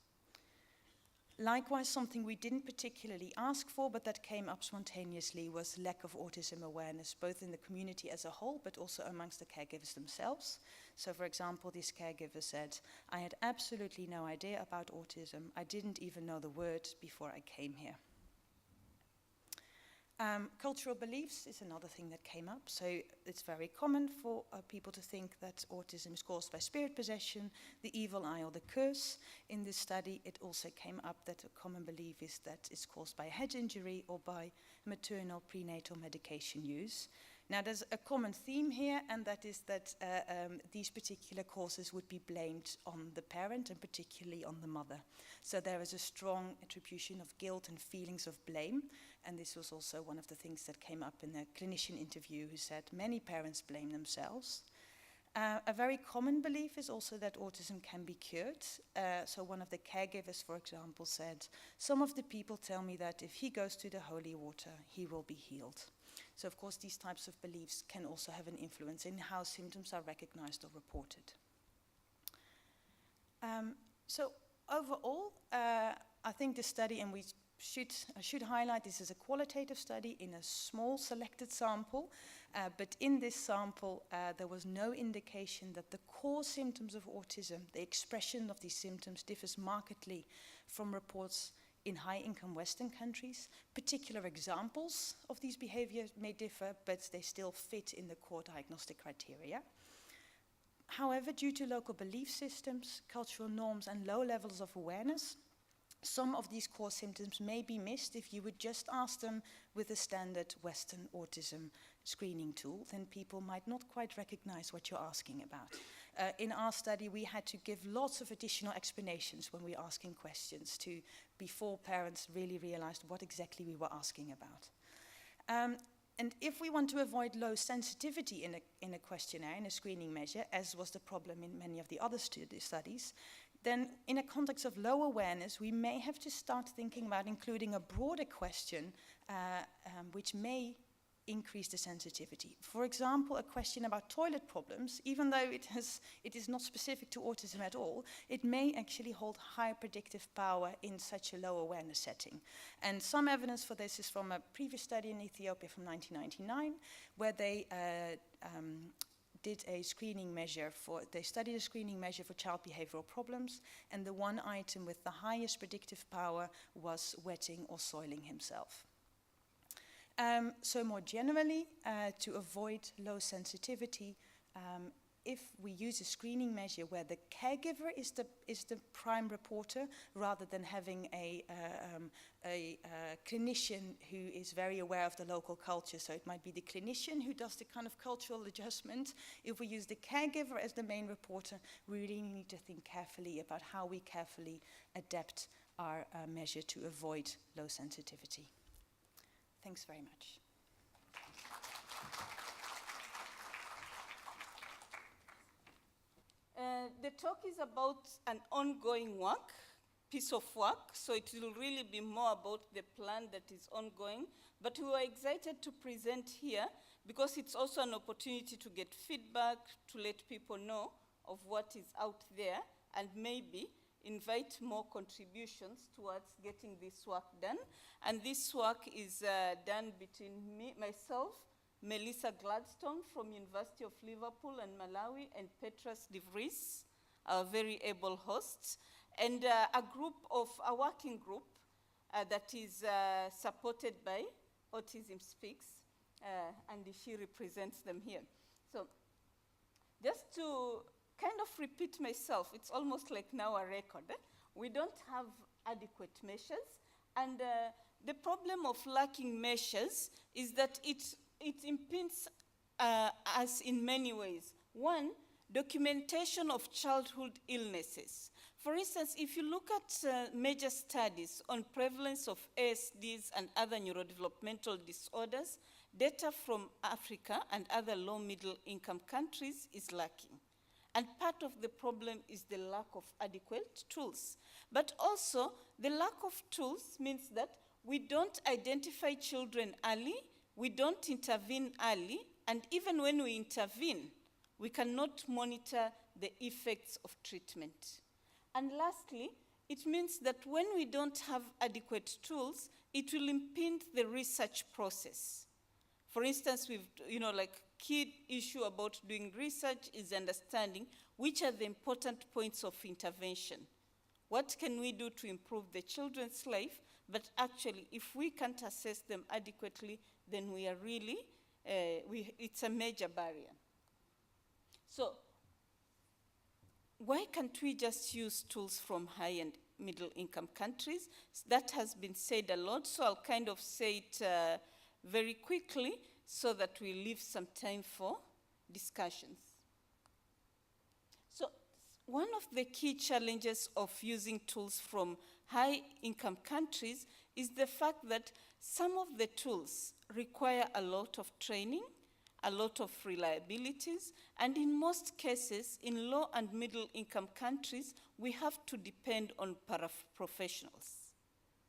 Likewise, something we didn't particularly ask for, but that came up spontaneously, was lack of autism awareness, both in the community as a whole, but also amongst the caregivers themselves. So, for example, this caregiver said, "I had absolutely no idea about autism. I didn't even know the word before I came here." Cultural beliefs is another thing that came up. So it's very common for people to think that autism is caused by spirit possession, the evil eye, or the curse. In this study, it also came up that a common belief is that it's caused by a head injury or by maternal prenatal medication use. Now, there's a common theme here, and that is that these particular causes would be blamed on the parent, and particularly on the mother. So there is a strong attribution of guilt and feelings of blame, and this was also one of the things that came up in a clinician interview who said many parents blame themselves. A very common belief is also that autism can be cured. So one of the caregivers, for example, said, "Some of the people tell me that if he goes to the holy water, he will be healed." So, of course, these types of beliefs can also have an influence in how symptoms are recognized or reported. So, overall, I think the study, and I should highlight this is a qualitative study in a small selected sample, but in this sample, there was no indication that the core symptoms of autism, the expression of these symptoms, differs markedly from reports in high-income Western countries. Particular examples of these behaviors may differ, but they still fit in the core diagnostic criteria. However, due to local belief systems, cultural norms, and low levels of awareness, some of these core symptoms may be missed if you would just ask them with a standard Western autism screening tool. Then people might not quite recognize what you're asking about. In our study, we had to give lots of additional explanations when we were asking questions before parents really realized what exactly we were asking about. And if we want to avoid low sensitivity in a questionnaire, in a screening measure, as was the problem in many of the other studies, then in a context of low awareness, we may have to start thinking about including a broader question which may increase the sensitivity. For example, a question about toilet problems, even though it is not specific to autism at all, it may actually hold high predictive power in such a low awareness setting. And some evidence for this is from a previous study in Ethiopia from 1999, where they studied a screening measure for child behavioral problems, and the one item with the highest predictive power was wetting or soiling himself. So more generally, to avoid low sensitivity, if we use a screening measure where the caregiver is the prime reporter, rather than having a clinician who is very aware of the local culture, so it might be the clinician who does the kind of cultural adjustment. If we use the caregiver as the main reporter, we really need to think carefully about how we carefully adapt our measure to avoid low sensitivity. Thanks very much. The talk is about an ongoing piece of work, so it will really be more about the plan that is ongoing. But we were excited to present here because it's also an opportunity to get feedback, to let people know of what is out there, and maybe invite more contributions towards getting this work done. And this work is done between myself, Melissa Gladstone from University of Liverpool and Malawi, and Petras de Vries, our very able hosts, and a working group that is supported by Autism Speaks, and she represents them here. So just to kind of repeat myself, it's almost like now a record. We don't have adequate measures, and the problem of lacking measures is that it impedes us in many ways. One, documentation of childhood illnesses. For instance, if you look at major studies on prevalence of ASDs and other neurodevelopmental disorders, data from Africa and other low-middle income countries is lacking. And part of the problem is the lack of adequate tools. But also, the lack of tools means that we don't identify children early, we don't intervene early, and even when we intervene, we cannot monitor the effects of treatment. And lastly, it means that when we don't have adequate tools, it will impede the research process. For instance, key issue about doing research is understanding which are the important points of intervention. What can we do to improve the children's life, But actually, if we can't assess them adequately, then we are really, it's a major barrier. So why can't we just use tools from high and middle income countries? That has been said a lot, so I'll kind of say it very quickly so that we leave some time for discussions. So one of the key challenges of using tools from high income countries is the fact that some of the tools require a lot of training, a lot of reliabilities, and in most cases, in low and middle income countries, we have to depend on paraprofessionals,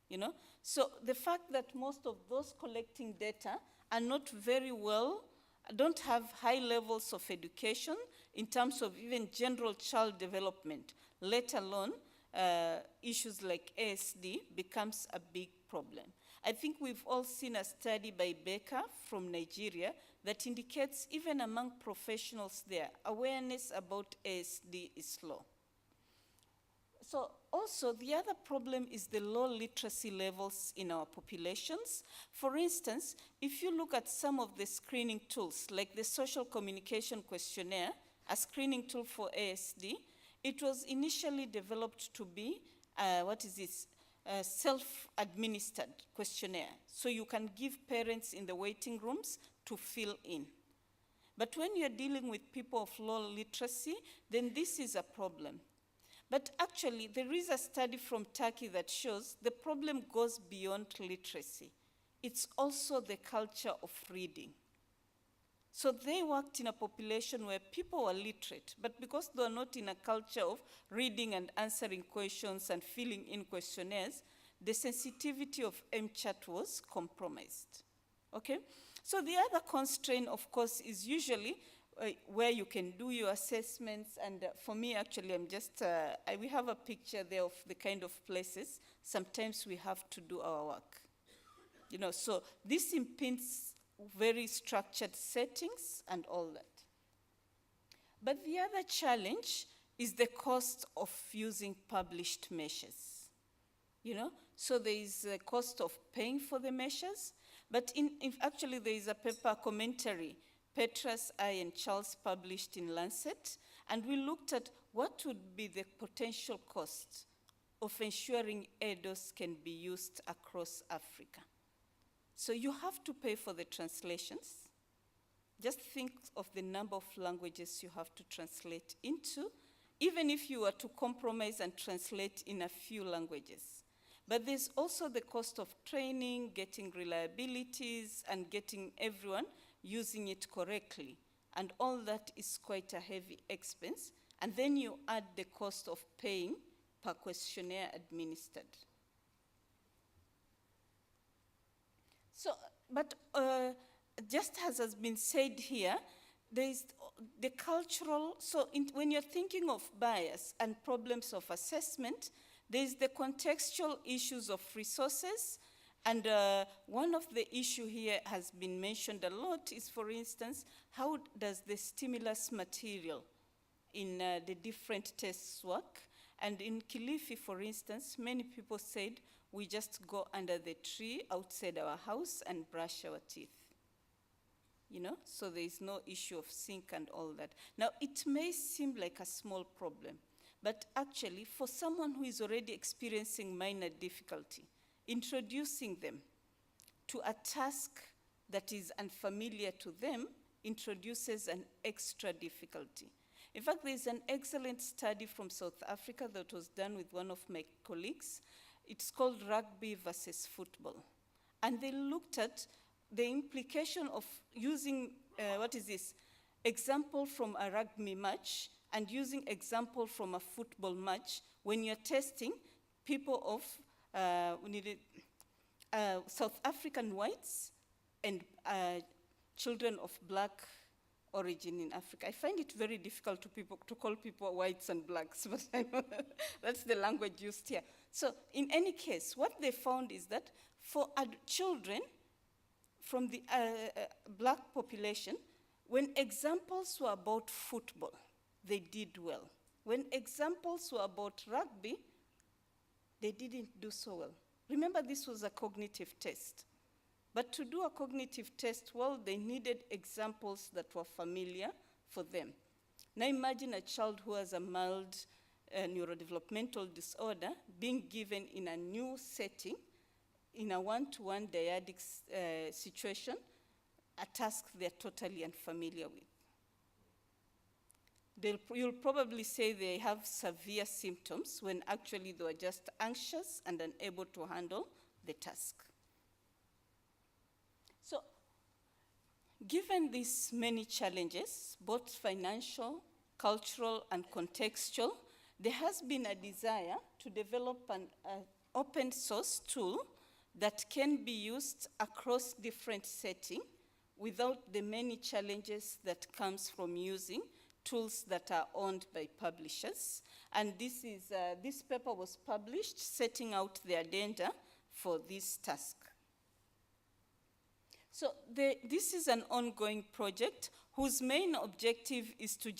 you know? So the fact that most of those collecting data are not very well, don't have high levels of education in terms of even general child development, let alone issues like ASD, becomes a big problem. I think we've all seen a study by Baker from Nigeria that indicates even among professionals there, awareness about ASD is low. So also the other problem is the low literacy levels in our populations. For instance, if you look at some of the screening tools, like the social communication questionnaire, a screening tool for ASD, it was initially developed to be, self-administered questionnaire. So you can give parents in the waiting rooms to fill in. But when you're dealing with people of low literacy, then this is a problem. But actually, there is a study from Turkey that shows the problem goes beyond literacy. It's also the culture of reading. So they worked in a population where people were literate, but because they were not in a culture of reading and answering questions and filling in questionnaires, the sensitivity of MCHAT was compromised, okay? So the other constraint, of course, is usually where you can do your assessments, and for me, actually, we have a picture there of the kind of places sometimes we have to do our work. You know, so this impedes very structured settings and all that. But the other challenge is the cost of using published measures. You know, so there is a cost of paying for the measures, but actually there is a paper commentary Petrus, I, and Charles published in Lancet, and we looked at what would be the potential cost of ensuring EDOS can be used across Africa. So you have to pay for the translations. Just think of the number of languages you have to translate into, even if you were to compromise and translate in a few languages. But there's also the cost of training, getting reliabilities, and getting everyone using it correctly. And all that is quite a heavy expense. And then you add the cost of paying per questionnaire administered. So, but just as has been said here, there is the cultural, when you're thinking of bias and problems of assessment, there is the contextual issues of resources. And one of the issues here has been mentioned a lot is, for instance, how does the stimulus material in the different tests work? And in Kilifi, for instance, many people said, we just go under the tree outside our house and brush our teeth. You know, so there is no issue of sink and all that. Now, it may seem like a small problem, but actually, for someone who is already experiencing minor difficulty, introducing them to a task that is unfamiliar to them introduces an extra difficulty. In fact, there's an excellent study from South Africa that was done with one of my colleagues. It's called Rugby versus Football. And they looked at the implication of using, example from a rugby match and using example from a football match when you're testing people of South African whites and children of black origin in Africa. I find it very difficult to call people whites and blacks, but I know that's the language used here. So in any case, what they found is that for children from the black population, when examples were about football, they did well. When examples were about rugby, they didn't do so well. Remember, this was a cognitive test. But to do a cognitive test, well, they needed examples that were familiar for them. Now imagine a child who has a mild neurodevelopmental disorder being given in a new setting, in a one-to-one dyadic situation, a task they're totally unfamiliar with. You'll probably say they have severe symptoms when actually they were just anxious and unable to handle the task. So, given these many challenges, both financial, cultural, and contextual, there has been a desire to develop an open source tool that can be used across different settings without the many challenges that comes from using tools that are owned by publishers. And this paper was published setting out the agenda for this task. So this is an ongoing project whose main objective is to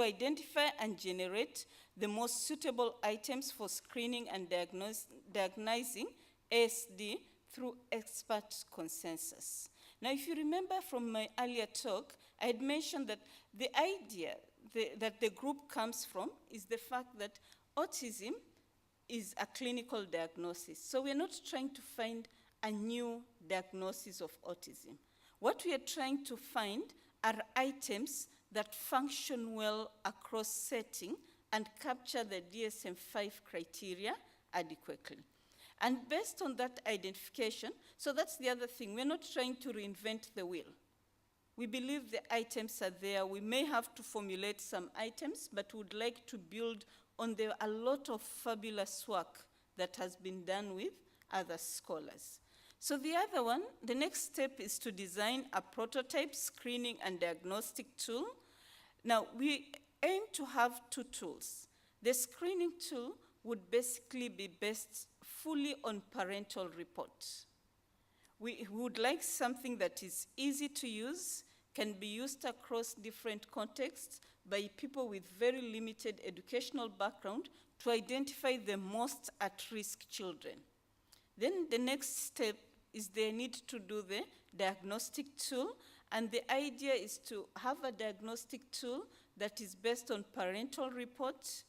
identify and generate the most suitable items for screening and diagnosing ASD through expert consensus. Now, if you remember from my earlier talk, I had mentioned that the idea that the group comes from is the fact that autism is a clinical diagnosis. So we're not trying to find a new diagnosis of autism. What we are trying to find are items that function well across setting and capture the DSM-5 criteria adequately. And based on that identification, so that's the other thing, we're not trying to reinvent the wheel. We believe the items are there. We may have to formulate some items, but would like to build on a lot of fabulous work that has been done with other scholars. So the other one, the next step is to design a prototype screening and diagnostic tool. Now, we aim to have two tools. The screening tool would basically be based fully on parental reports. We would like something that is easy to use, can be used across different contexts by people with very limited educational background to identify the most at-risk children. Then the next step is they need to do the diagnostic tool, and the idea is to have a diagnostic tool that is based on parental reports,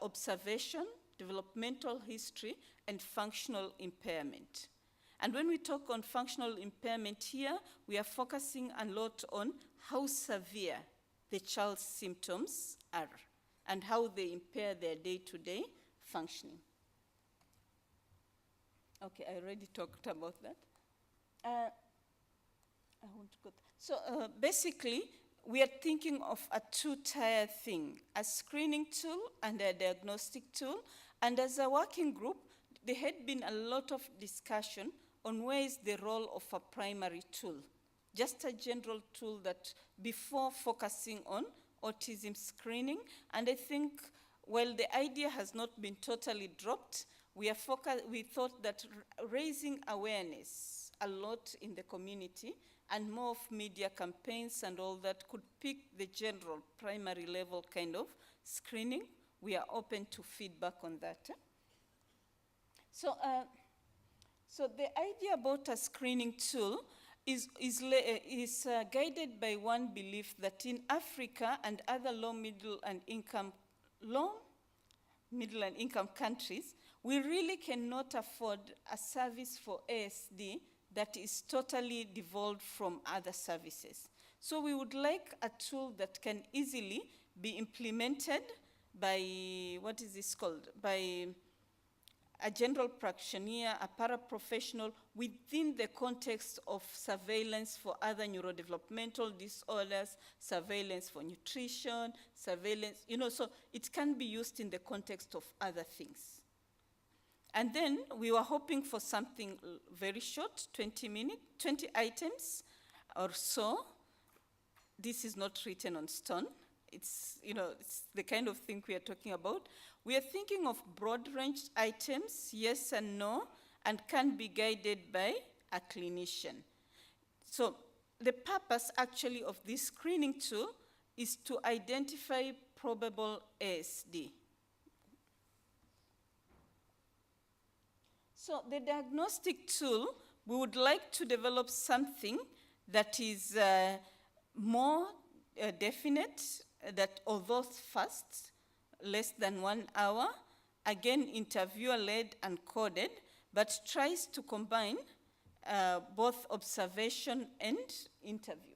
observation, developmental history, and functional impairment. And when we talk on functional impairment here, we are focusing a lot on how severe the child's symptoms are and how they impair their day-to-day functioning. Okay, I already talked about that. I won't go. So basically, we are thinking of a two-tier thing, a screening tool and a diagnostic tool. And as a working group, there had been a lot of discussion on where is the role of a primary tool, just a general tool that before focusing on autism screening. And I think, while the idea has not been totally dropped, we thought that raising awareness a lot in the community and more of media campaigns and all that could pick the general primary level kind of screening. We are open to feedback on that. So the idea about a screening tool is guided by one belief that in Africa and other low, middle, and income countries, we really cannot afford a service for ASD that is totally devolved from other services. So we would like a tool that can easily be implemented by, by a general practitioner, a paraprofessional, within the context of surveillance for other neurodevelopmental disorders, surveillance for nutrition, surveillance, so it can be used in the context of other things. And then we were hoping for something very short, 20 items or so. This is not written on stone. It's the kind of thing we are talking about. We are thinking of broad-range items, yes and no, and can be guided by a clinician. So the purpose actually of this screening tool is to identify probable ASD. So the diagnostic tool, we would like to develop something that is more definite, that although fast, less than 1 hour, again interviewer-led and coded, but tries to combine both observation and interview.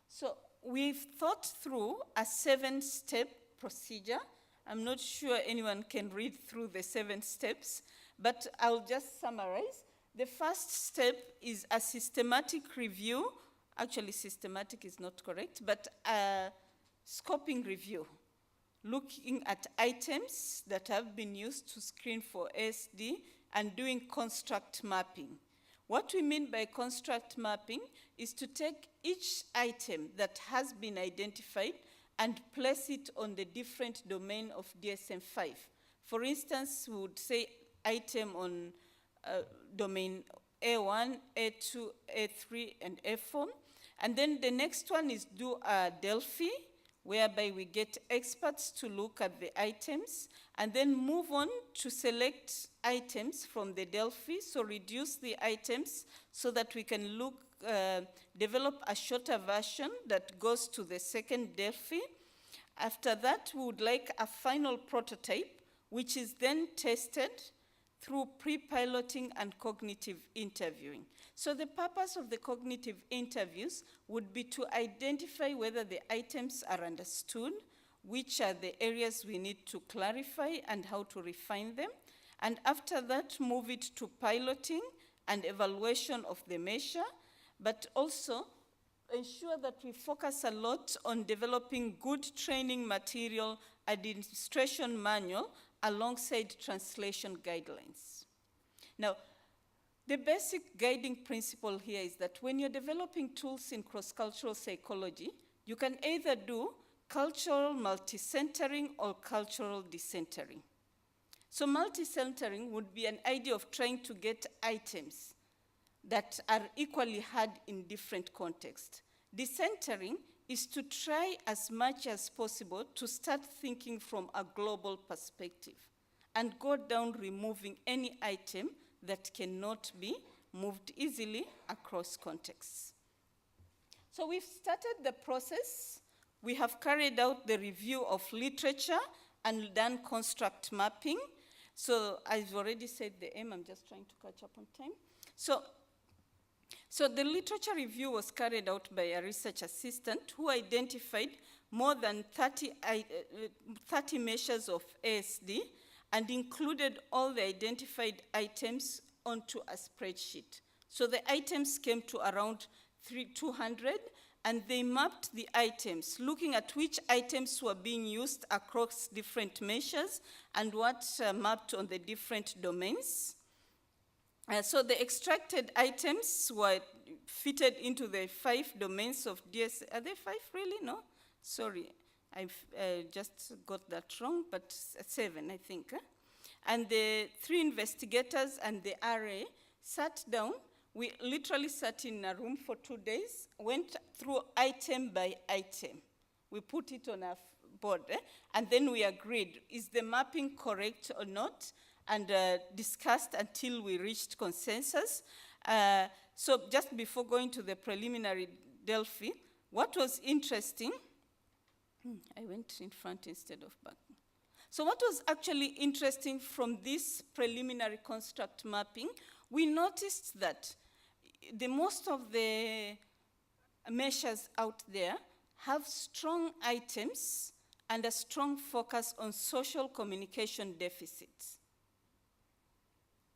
So we've thought through a 7-step procedure. I'm not sure anyone can read through the 7 steps, but I'll just summarize. The first step is a systematic review. Actually, systematic is not correct, but a scoping review, looking at items that have been used to screen for ASD and doing construct mapping. What we mean by construct mapping is to take each item that has been identified and place it on the different domain of DSM-5. For instance, we would say item on domain A1, A2, A3, and A4. And then the next one is do a Delphi, whereby we get experts to look at the items, and then move on to select items from the Delphi, so reduce the items so that we can develop a shorter version that goes to the second Delphi. After that, we would like a final prototype, which is then tested through pre-piloting and cognitive interviewing. So the purpose of the cognitive interviews would be to identify whether the items are understood, which are the areas we need to clarify and how to refine them. And after that, move it to piloting and evaluation of the measure, but also ensure that we focus a lot on developing good training material, administration manual, alongside translation guidelines. Now, the basic guiding principle here is that when you're developing tools in cross-cultural psychology, you can either do cultural multi-centering or cultural decentering. So multi-centering would be an idea of trying to get items that are equally hard in different contexts. Decentering is to try as much as possible to start thinking from a global perspective and go down removing any item that cannot be moved easily across contexts. So we've started the process. We have carried out the review of literature and done construct mapping. So I've already said the aim. I'm just trying to catch up on time. So the literature review was carried out by a research assistant who identified more than 30 measures of ASD and included all the identified items onto a spreadsheet. So the items came to around 200, and they mapped the items, looking at which items were being used across different measures and what mapped on the different domains. So the extracted items were fitted into the 5 domains of DS. Are they 5 really? No? Sorry, I've just got that wrong, but 7, I think. And the 3 investigators and the RA sat down. We literally sat in a room for 2 days, went through item by item. We put it on a board, and then we agreed, is the mapping correct or not? And discussed until we reached consensus. So just before going to the preliminary Delphi, what was interesting, I went in front instead of back. So what was actually interesting from this preliminary construct mapping, we noticed that most of the measures out there have strong items and a strong focus on social communication deficits.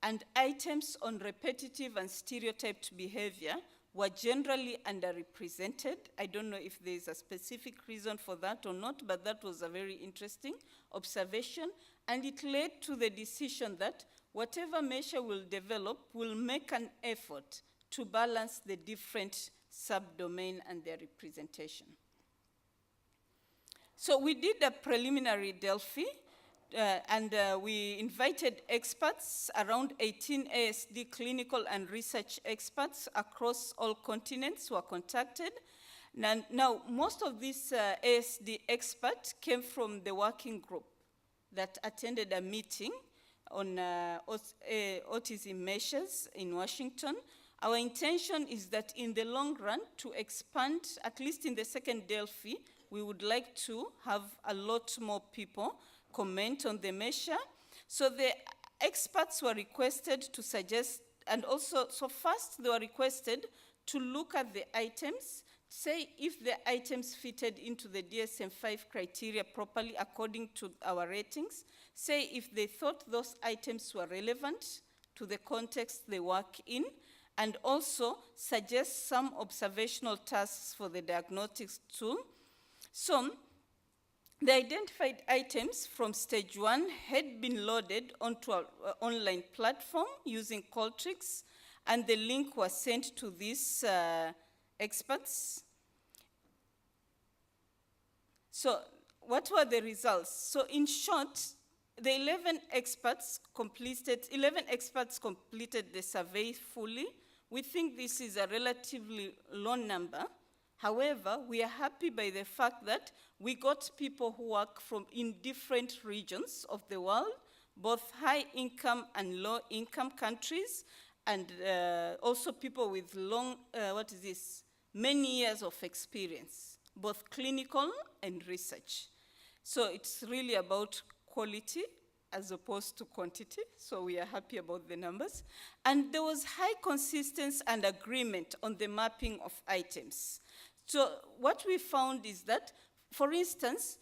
And items on repetitive and stereotyped behavior were generally underrepresented. I don't know if there's a specific reason for that or not, but that was a very interesting observation. And it led to the decision that whatever measure we'll develop will make an effort to balance the different subdomain and their representation. So we did a preliminary Delphi, and we invited experts, around 18 ASD clinical and research experts across all continents were contacted. Now most of these ASD experts came from the working group that attended a meeting on autism measures in Washington. Our intention is that in the long run, to expand, at least in the second Delphi, we would like to have a lot more people comment on the measure. So the experts were requested to suggest, and also, so first they were requested to look at the items, say if the items fitted into the DSM-5 criteria properly according to our ratings, say if they thought those items were relevant to the context they work in, and also suggest some observational tasks for the diagnostics tool. So the identified items from stage 1 had been loaded onto an online platform using Qualtrics, and the link was sent to these experts. So what were the results? So in short, the 11 experts completed the survey fully. We think this is a relatively low number. However, we are happy by the fact that we got people who work in different regions of the world, both high-income and low-income countries, and also people with many years of experience, both clinical and research. So it's really about quality as opposed to quantity, so we are happy about the numbers. And there was high consistency and agreement on the mapping of items. So what we found is that, for instance,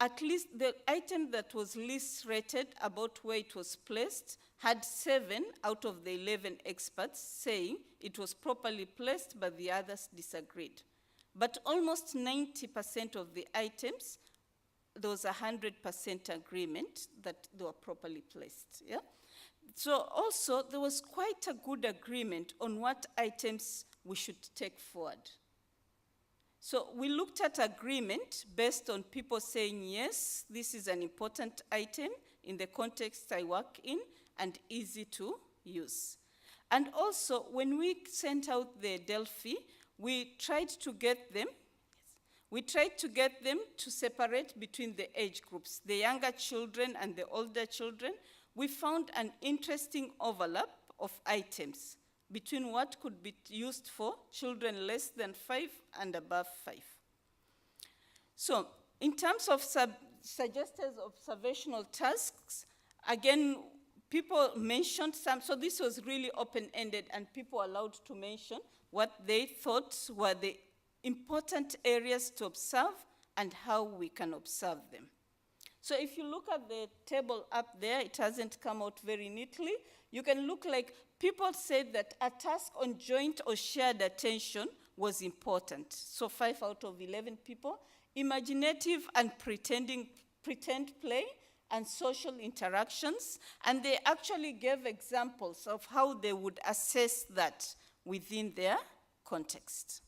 at least the item that was least rated about where it was placed had 7 out of the 11 experts saying it was properly placed, but the others disagreed. But almost 90% of the items, there was 100% agreement that they were properly placed. Yeah? So also, there was quite a good agreement on what items we should take forward. So we looked at agreement based on people saying, yes, this is an important item in the context I work in and easy to use. And also, when we sent out the Delphi, we tried to get them to separate between the age groups, the younger children and the older children. We found an interesting overlap of items between what could be used for children less than 5 and above 5. So in terms of suggested observational tasks, again, people mentioned some, so this was really open-ended and people were allowed to mention what they thought were the important areas to observe and how we can observe them. So if you look at the table up there, it hasn't come out very neatly. You can look like people said that a task on joint or shared attention was important. So 5 out of 11 people. Imaginative and pretend play and social interactions. And they actually gave examples of how they would assess that within their context.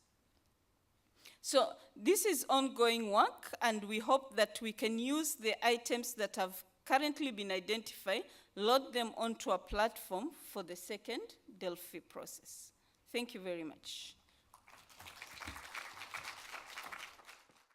So this is ongoing work, and we hope that we can use the items that have currently been identified, load them onto a platform for the second Delphi process. Thank you very much.